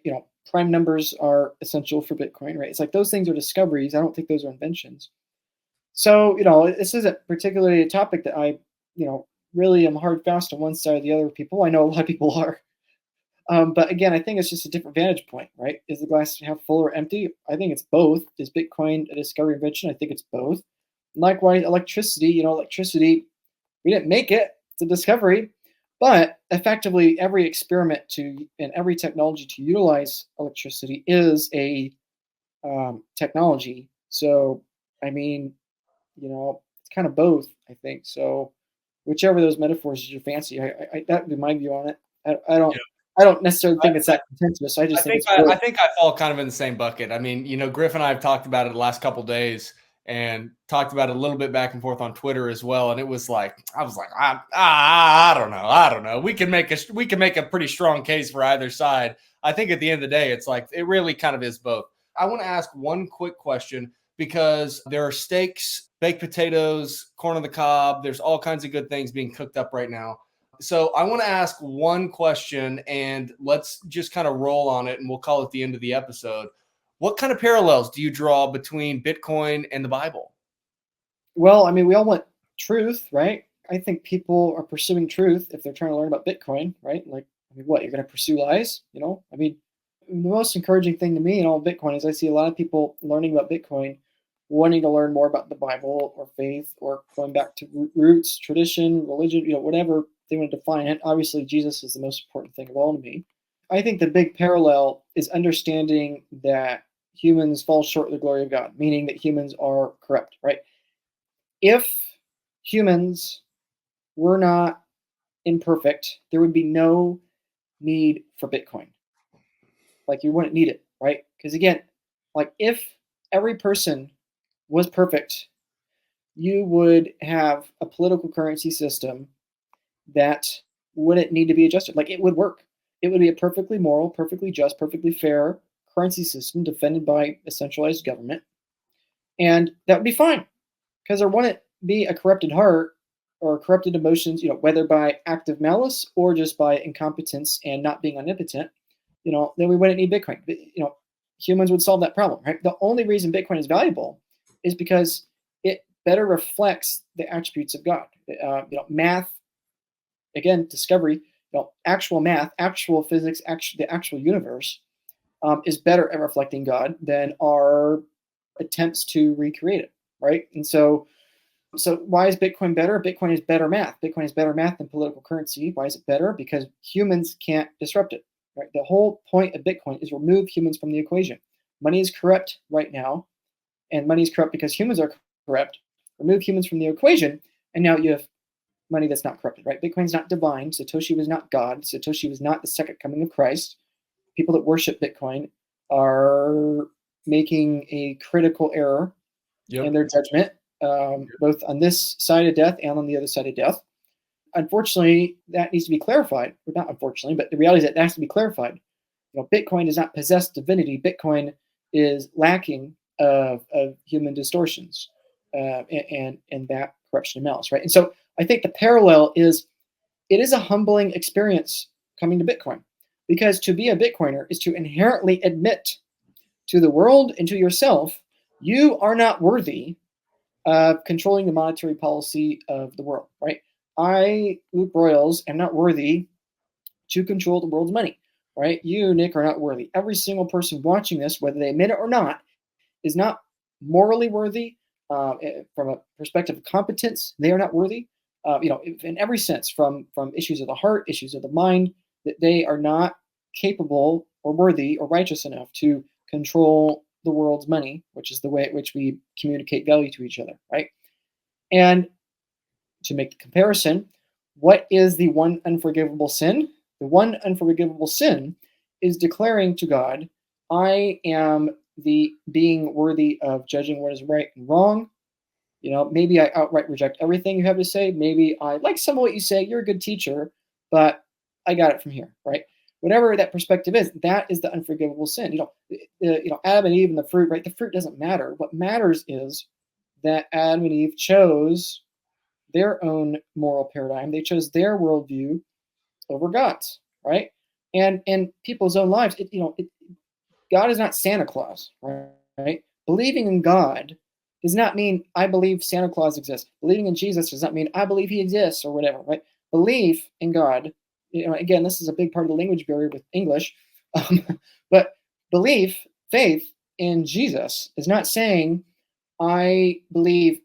Prime numbers are essential for Bitcoin, right? It's like those things are discoveries. I don't think those are inventions. So, this isn't particularly a topic that I, really am hard fast on one side or the other. People, I know a lot of people are. But again, I think it's just a different vantage point, right? Is the glass half full or empty? I think it's both. Is Bitcoin a discovery invention? I think it's both. Likewise, electricity, we didn't make it. It's a discovery. But effectively, every experiment and every technology to utilize electricity is a technology. So, I mean, it's kind of both, I think. So, whichever of those metaphors is your fancy, that would be my view on it. I don't. Yeah. I don't necessarily think it's that contentious. I think I think I fall kind of in the same bucket. I mean, Griff and I have talked about it the last couple of days and talked about it a little bit back and forth on Twitter as well. And it was like, I was like, I don't know. We can make a pretty strong case for either side. I think at the end of the day, it's like, it really kind of is both. I want to ask one quick question because there are steaks, baked potatoes, corn on the cob. There's all kinds of good things being cooked up right now. So I want to ask one question, and let's just kind of roll on it, and we'll call it the end of the episode. What kind of parallels do you draw between Bitcoin and the Bible? Well, I mean, we all want truth, right? I think people are pursuing truth if they're trying to learn about Bitcoin, right? Like, I mean, what, you're going to pursue lies? I mean, the most encouraging thing to me in all Bitcoin is I see a lot of people learning about Bitcoin, wanting to learn more about the Bible or faith or going back to roots, tradition, religion, whatever they want to define it. Obviously, Jesus is the most important thing of all to me. I think the big parallel is understanding that humans fall short of the glory of God, meaning that humans are corrupt, right? If humans were not imperfect, there would be no need for Bitcoin. Like, you wouldn't need it, right? Because again, like, if every person was perfect, you would have a political currency system that wouldn't need to be adjusted. Like, it would work. It would be a perfectly moral, perfectly just, perfectly fair currency system defended by a centralized government. And that would be fine because there wouldn't be a corrupted heart or corrupted emotions, whether by active malice or just by incompetence and not being omnipotent. then we wouldn't need Bitcoin. Humans would solve that problem, right? The only reason Bitcoin is valuable is because it better reflects the attributes of God. Math, again, discovery, actual math, actual physics, the actual universe is better at reflecting God than our attempts to recreate it, right? And so why is Bitcoin better? Bitcoin is better math. Bitcoin is better math than political currency. Why is it better? Because humans can't disrupt it. Right? The whole point of Bitcoin is remove humans from the equation. Money is corrupt right now, and money is corrupt because humans are corrupt. Remove humans from the equation, and now you have money that's not corrupted. Right? Bitcoin's not divine. Satoshi was not God. Satoshi was not the second coming of Christ. People that worship Bitcoin are making a critical error in their judgment, both on this side of death and on the other side of death. Unfortunately, that needs to be clarified. Or not unfortunately, but the reality is that has to be clarified. Bitcoin does not possess divinity. Bitcoin is lacking of human distortions and that corruption and malice, right? And so I think the parallel is it is a humbling experience coming to Bitcoin, because to be a Bitcoiner is to inherently admit to the world and to yourself, you are not worthy of controlling the monetary policy of the world, right? I, Luke Broyles, am not worthy to control the world's money, right? You, Nick, are not worthy. Every single person watching this, whether they admit it or not, is not morally worthy. From a perspective of competence, they are not worthy. In every sense, from issues of the heart, issues of the mind, that they are not capable or worthy or righteous enough to control the world's money, which is the way at which we communicate value to each other, right? And to make the comparison, what is the one unforgivable sin? The one unforgivable sin is declaring to God, I am the being worthy of judging what is right and wrong. Maybe I outright reject everything you have to say. Maybe I like some of what you say. You're a good teacher, but I got it from here, right? Whatever that perspective is, that is the unforgivable sin. Adam and Eve and the fruit, right? The fruit doesn't matter. What matters is that Adam and Eve chose their own moral paradigm. They chose their worldview over God's, right? And people's own lives. God is not Santa Claus, right? Believing in God does not mean I believe Santa Claus exists. Believing in Jesus does not mean I believe he exists or whatever, right? Belief in God, again, this is a big part of the language barrier with English, but belief, faith in Jesus is not saying I believe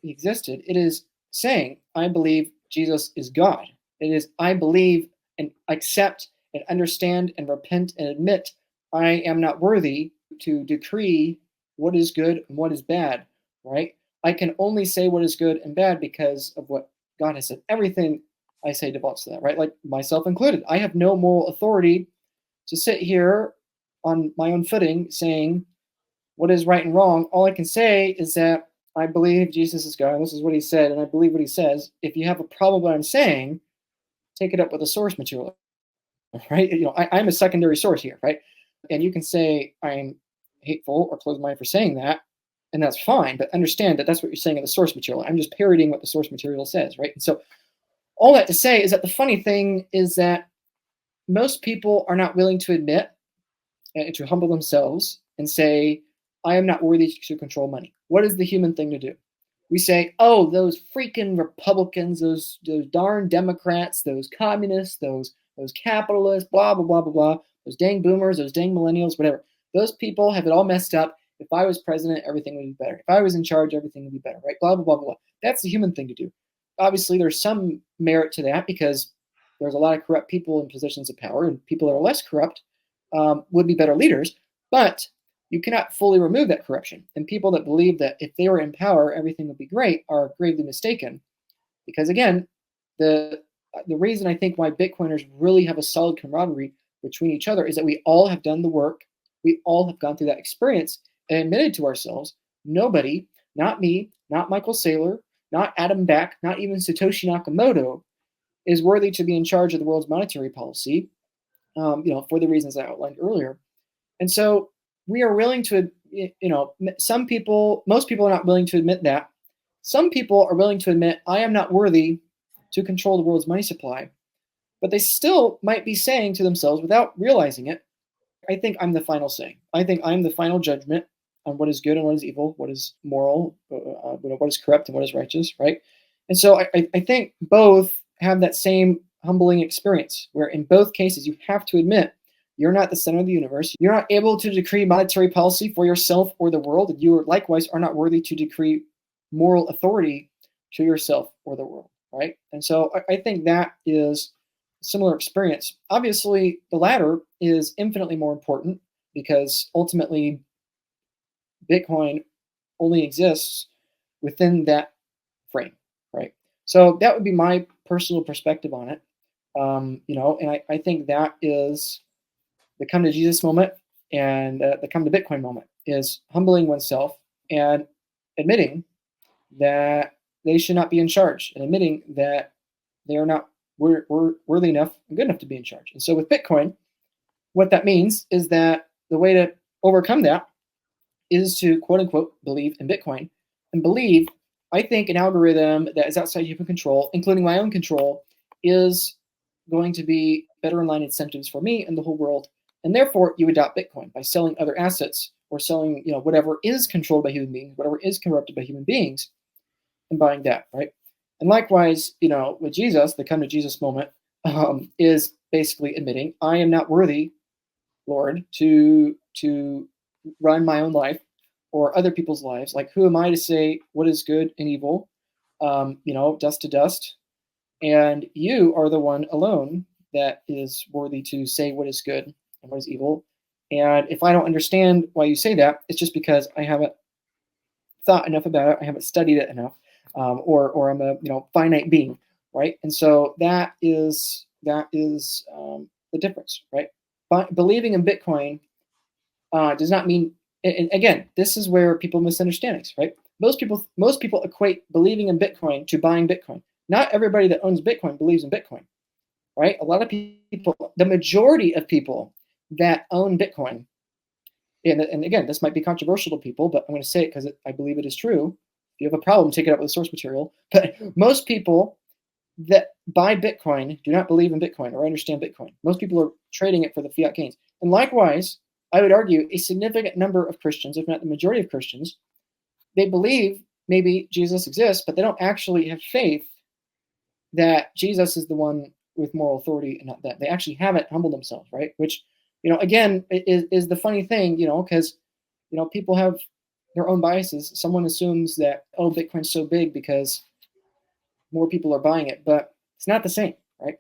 he existed. It is saying I believe Jesus is God. It is I believe and accept and understand and repent and admit I am not worthy to decree what is good and what is bad, right? I can only say what is good and bad because of what God has said. Everything I say devolves to that, right? Like myself included. I have no moral authority to sit here on my own footing saying what is right and wrong. All I can say is that I believe Jesus is God. This is what he said, and I believe what he says. If you have a problem with what I'm saying, take it up with the source material, right? I'm a secondary source here, right? And you can say I'm hateful or closed-minded for saying that, and that's fine. But understand that that's what you're saying in the source material. I'm just parodying what the source material says, right? And so all that to say is that the funny thing is that most people are not willing to admit and to humble themselves and say, I am not worthy to control money. What is the human thing to do? We say, oh, those freaking Republicans, those darn Democrats, those communists, those capitalists, blah, blah, blah, blah, blah, those dang boomers, those dang millennials, whatever. Those people have it all messed up. If I was president, everything would be better. If I was in charge, everything would be better, right? Blah, blah, blah, blah, blah. That's the human thing to do. Obviously, there's some merit to that because there's a lot of corrupt people in positions of power, and people that are less corrupt would be better leaders. But you cannot fully remove that corruption. And people that believe that if they were in power, everything would be great are gravely mistaken. Because again, the reason I think why Bitcoiners really have a solid camaraderie between each other is that we all have done the work. We all have gone through that experience and admitted to ourselves, nobody, not me, not Michael Saylor, not Adam Back, not even Satoshi Nakamoto, is worthy to be in charge of the world's monetary policy, for the reasons I outlined earlier. And so we are willing to, most people are not willing to admit that. Some people are willing to admit, I am not worthy to control the world's money supply. but they still might be saying to themselves without realizing it, I think I'm the final say. I think I'm the final judgment on what is good and what is evil, what is moral, what is corrupt and what is righteous, right? And so I think both have that same humbling experience where in both cases you have to admit you're not the center of the universe. You're not able to decree monetary policy for yourself or the world. And you likewise are not worthy to decree moral authority to yourself or the world, right? And so I think that is a similar experience. Obviously, the latter is infinitely more important because ultimately Bitcoin only exists within that frame, right? So that would be my personal perspective on it. And I think that is the come to Jesus moment and the come to Bitcoin moment is humbling oneself and admitting that they should not be in charge and admitting that they are not worthy enough and good enough to be in charge. And so with Bitcoin, what that means is that the way to overcome that is to quote unquote believe in Bitcoin and believe, I think, an algorithm that is outside human control, including my own control, is going to be better aligned incentives for me and the whole world. And therefore, you adopt Bitcoin by selling other assets or selling, whatever is controlled by human beings, whatever is corrupted by human beings, and buying that, right? And likewise, with Jesus, the come to Jesus moment is basically admitting, I am not worthy, Lord, to run my own life or other people's lives. Like, who am I to say what is good and evil? Dust to dust. And you are the one alone that is worthy to say what is good and what is evil. And if I don't understand why you say that, it's just because I haven't thought enough about it. I haven't studied it enough, or I'm a finite being, right? And so that is the difference, right? But believing in Bitcoin does not mean. And again, this is where people misunderstand things, right? Most people equate believing in Bitcoin to buying Bitcoin. Not everybody that owns Bitcoin believes in Bitcoin, right? A lot of people, the majority of people that own Bitcoin, and again, this might be controversial to people, but I'm going to say it because I believe it is true. If you have a problem, take it up with the source material. But most people that buy Bitcoin do not believe in Bitcoin or understand Bitcoin. Most people are trading it for the fiat gains. And likewise, I would argue a significant number of Christians, if not the majority of Christians, they believe maybe Jesus exists, but they don't actually have faith that Jesus is the one with moral authority and not that. They actually haven't humbled themselves, right? Which, again, is the funny thing, because, people have their own biases. Someone assumes that, oh, Bitcoin's so big because more people are buying it, but it's not the same, right?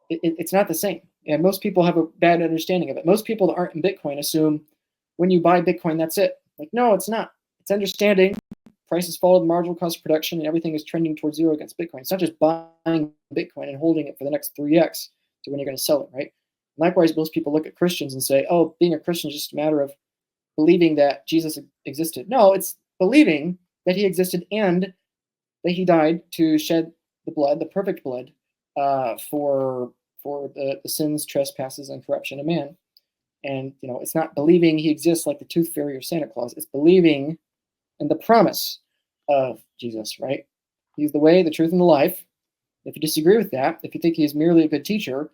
It's not the same. And most people have a bad understanding of it. Most people that aren't in Bitcoin assume when you buy Bitcoin, that's it. Like, no, it's not. It's understanding prices follow the marginal cost of production and everything is trending towards zero against Bitcoin. It's not just buying Bitcoin and holding it for the next 3x to when you're going to sell it, right? Likewise, most people look at Christians and say, oh, being a Christian is just a matter of believing that Jesus existed. No, it's believing that he existed and that he died to shed the blood, the perfect blood, for the sins, trespasses, and corruption of man. And it's not believing he exists like the tooth fairy or Santa Claus. It's believing in the promise of Jesus, right? He's the way, the truth, and the life. If you disagree with that, if you think he's merely a good teacher,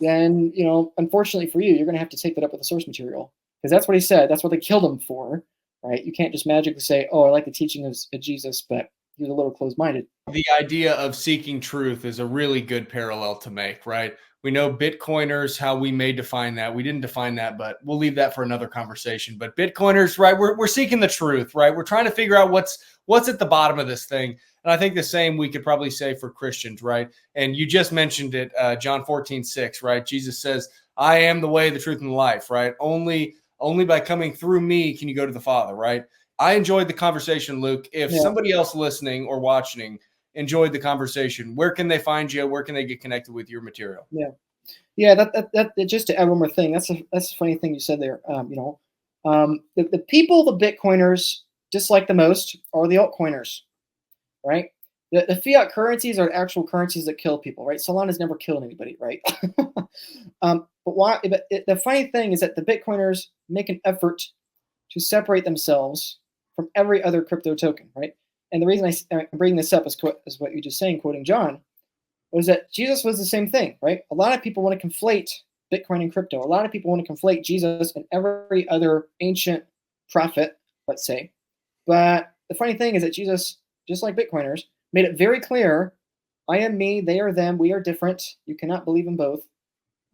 then unfortunately for you, you're going to have to take that up with the source material because that's what he said. That's what they killed him for, right? You can't just magically say, "Oh, I like the teaching of Jesus," but he was a little closed-minded. The idea of seeking truth is a really good parallel to make, right? We know Bitcoiners, how we may define that. We didn't define that, but we'll leave that for another conversation. But Bitcoiners, right, we're seeking the truth, right? We're trying to figure out what's at the bottom of this thing. And I think the same we could probably say for Christians, right? And you just mentioned it, John 14:6, right? Jesus says, I am the way, the truth, and the life, right? Only by coming through me can you go to the Father, right? I enjoyed the conversation, Luke. If somebody else listening or watching enjoyed the conversation, where can they find you? Where can they get connected with your material? Yeah. That just to add one more thing. That's a funny thing you said there. The people the Bitcoiners dislike the most are the altcoiners, right? The fiat currencies are the actual currencies that kill people, right? Solana's never killed anybody, right? But why? But the funny thing is that the Bitcoiners make an effort to separate themselves from every other crypto token, right? And the reason I bring this up is what you're just saying, quoting John, was that Jesus was the same thing, right? A lot of people want to conflate Bitcoin and crypto. A lot of people want to conflate Jesus and every other ancient prophet, let's say. But the funny thing is that Jesus, just like Bitcoiners, made it very clear, I am me, they are them, we are different. You cannot believe in both,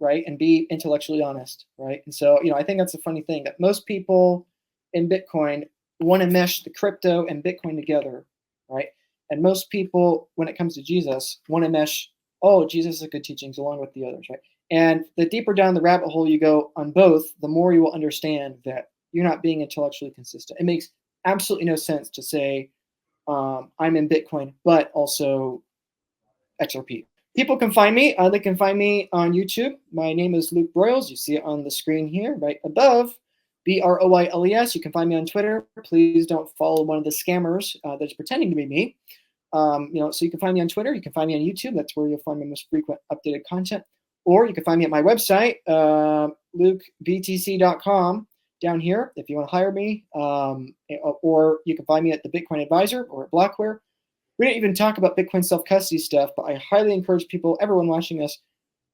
right? And be intellectually honest, right? And so, I think that's a funny thing that most people in Bitcoin want to mesh the crypto and Bitcoin together, right? And most people, when it comes to Jesus, want to mesh, oh, Jesus is good teachings along with the others, right? And the deeper down the rabbit hole you go on both, the more you will understand that you're not being intellectually consistent. It makes absolutely no sense to say, I'm in Bitcoin, but also XRP. People can find me. They can find me on YouTube. My name is Luke Broyles. You see it on the screen here, right above. Broyles. You can find me on Twitter. Please don't follow one of the scammers that's pretending to be me. So you can find me on Twitter. You can find me on YouTube. That's where you'll find my most frequent updated content. Or you can find me at my website, lukebtc.com, down here if you want to hire me. Or you can find me at the Bitcoin Advisor or at Blockware. We didn't even talk about Bitcoin self-custody stuff, but I highly encourage people, everyone watching us,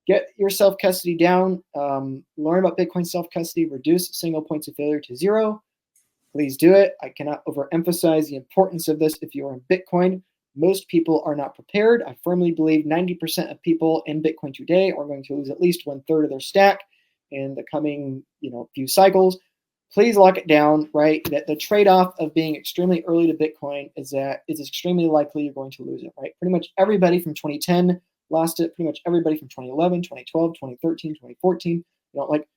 get your self-custody down, learn about Bitcoin self-custody, reduce single points of failure to 0. Please do it. I cannot overemphasize the importance of this if you are in Bitcoin. Most people are not prepared. I firmly believe 90% of people in Bitcoin today are going to lose at least 1/3 of their stack in the coming few cycles. Please lock it down, right? That the trade-off of being extremely early to Bitcoin is that it's extremely likely you're going to lose it, right? Pretty much everybody from 2010 lost it. Pretty much everybody from 2011, 2012, 2013, 2014. Like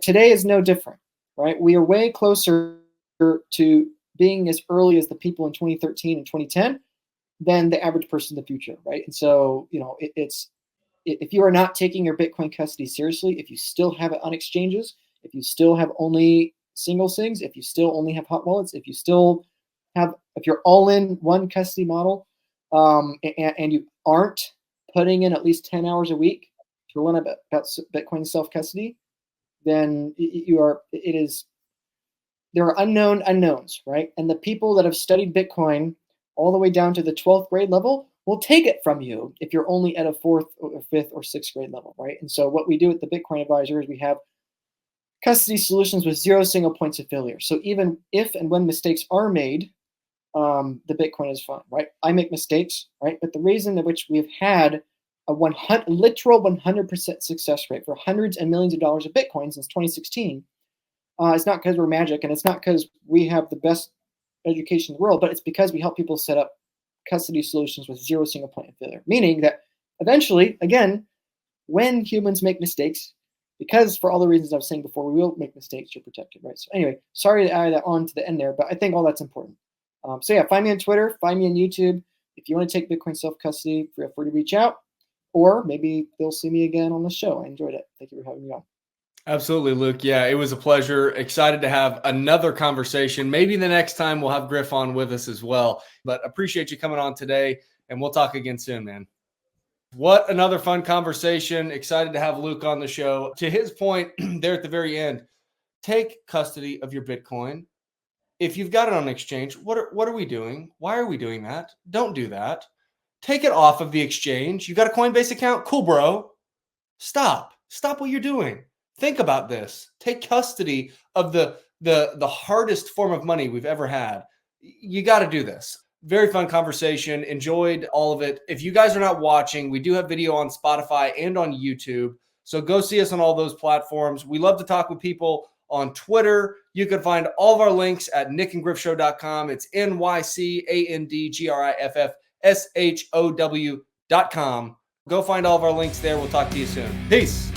today is no different, right? We are way closer to being as early as the people in 2013 and 2010 than the average person in the future, right? And so, if you are not taking your Bitcoin custody seriously, if you still have it on exchanges, if you still have only single SIGs, if you still only have hot wallets, if you're all in one custody model, and you aren't putting in at least 10 hours a week to learn about Bitcoin self-custody, then there are unknown unknowns, right? And the people that have studied Bitcoin all the way down to the 12th grade level will take it from you if you're only at a 4th or 5th or 6th grade level, right? And so what we do at the Bitcoin Advisor is we have custody solutions with 0 single points of failure. So even if and when mistakes are made, the Bitcoin is fine, right? I make mistakes, right? But the reason in which we've had a literal 100% success rate for hundreds and millions of dollars of Bitcoin since 2016, it's not because we're magic, and it's not because we have the best education in the world, but it's because we help people set up custody solutions with 0 single point of failure. Meaning that eventually, again, when humans make mistakes, because for all the reasons I was saying before, we will make mistakes, you're protected, right? So anyway, sorry to add that on to the end there, but I think all that's important. So yeah, find me on Twitter, find me on YouTube. If you want to take Bitcoin self-custody, feel free to reach out, or maybe they'll see me again on the show. I enjoyed it. Thank you for having me on. Absolutely, Luke. Yeah, it was a pleasure. Excited to have another conversation. Maybe the next time we'll have Griff on with us as well. But appreciate you coming on today, and we'll talk again soon, man. What another fun conversation. Excited to have Luke on the show. To his point there at the very end, take custody of your Bitcoin. If you've got it on exchange, what are we doing? Why are we doing that? Don't do that. Take it off of the exchange. You got a Coinbase account? Cool, bro. Stop what you're doing. Think about this. Take custody of the hardest form of money we've ever had. You got to do this. Very fun conversation. Enjoyed all of it. If you guys are not watching, we do have video on Spotify and on YouTube. So go see us on all those platforms. We love to talk with people on Twitter. You can find all of our links at nycandgriffshow.com. It's NYCANDGRIFFSHOW.com. Go find all of our links there. We'll talk to you soon. Peace.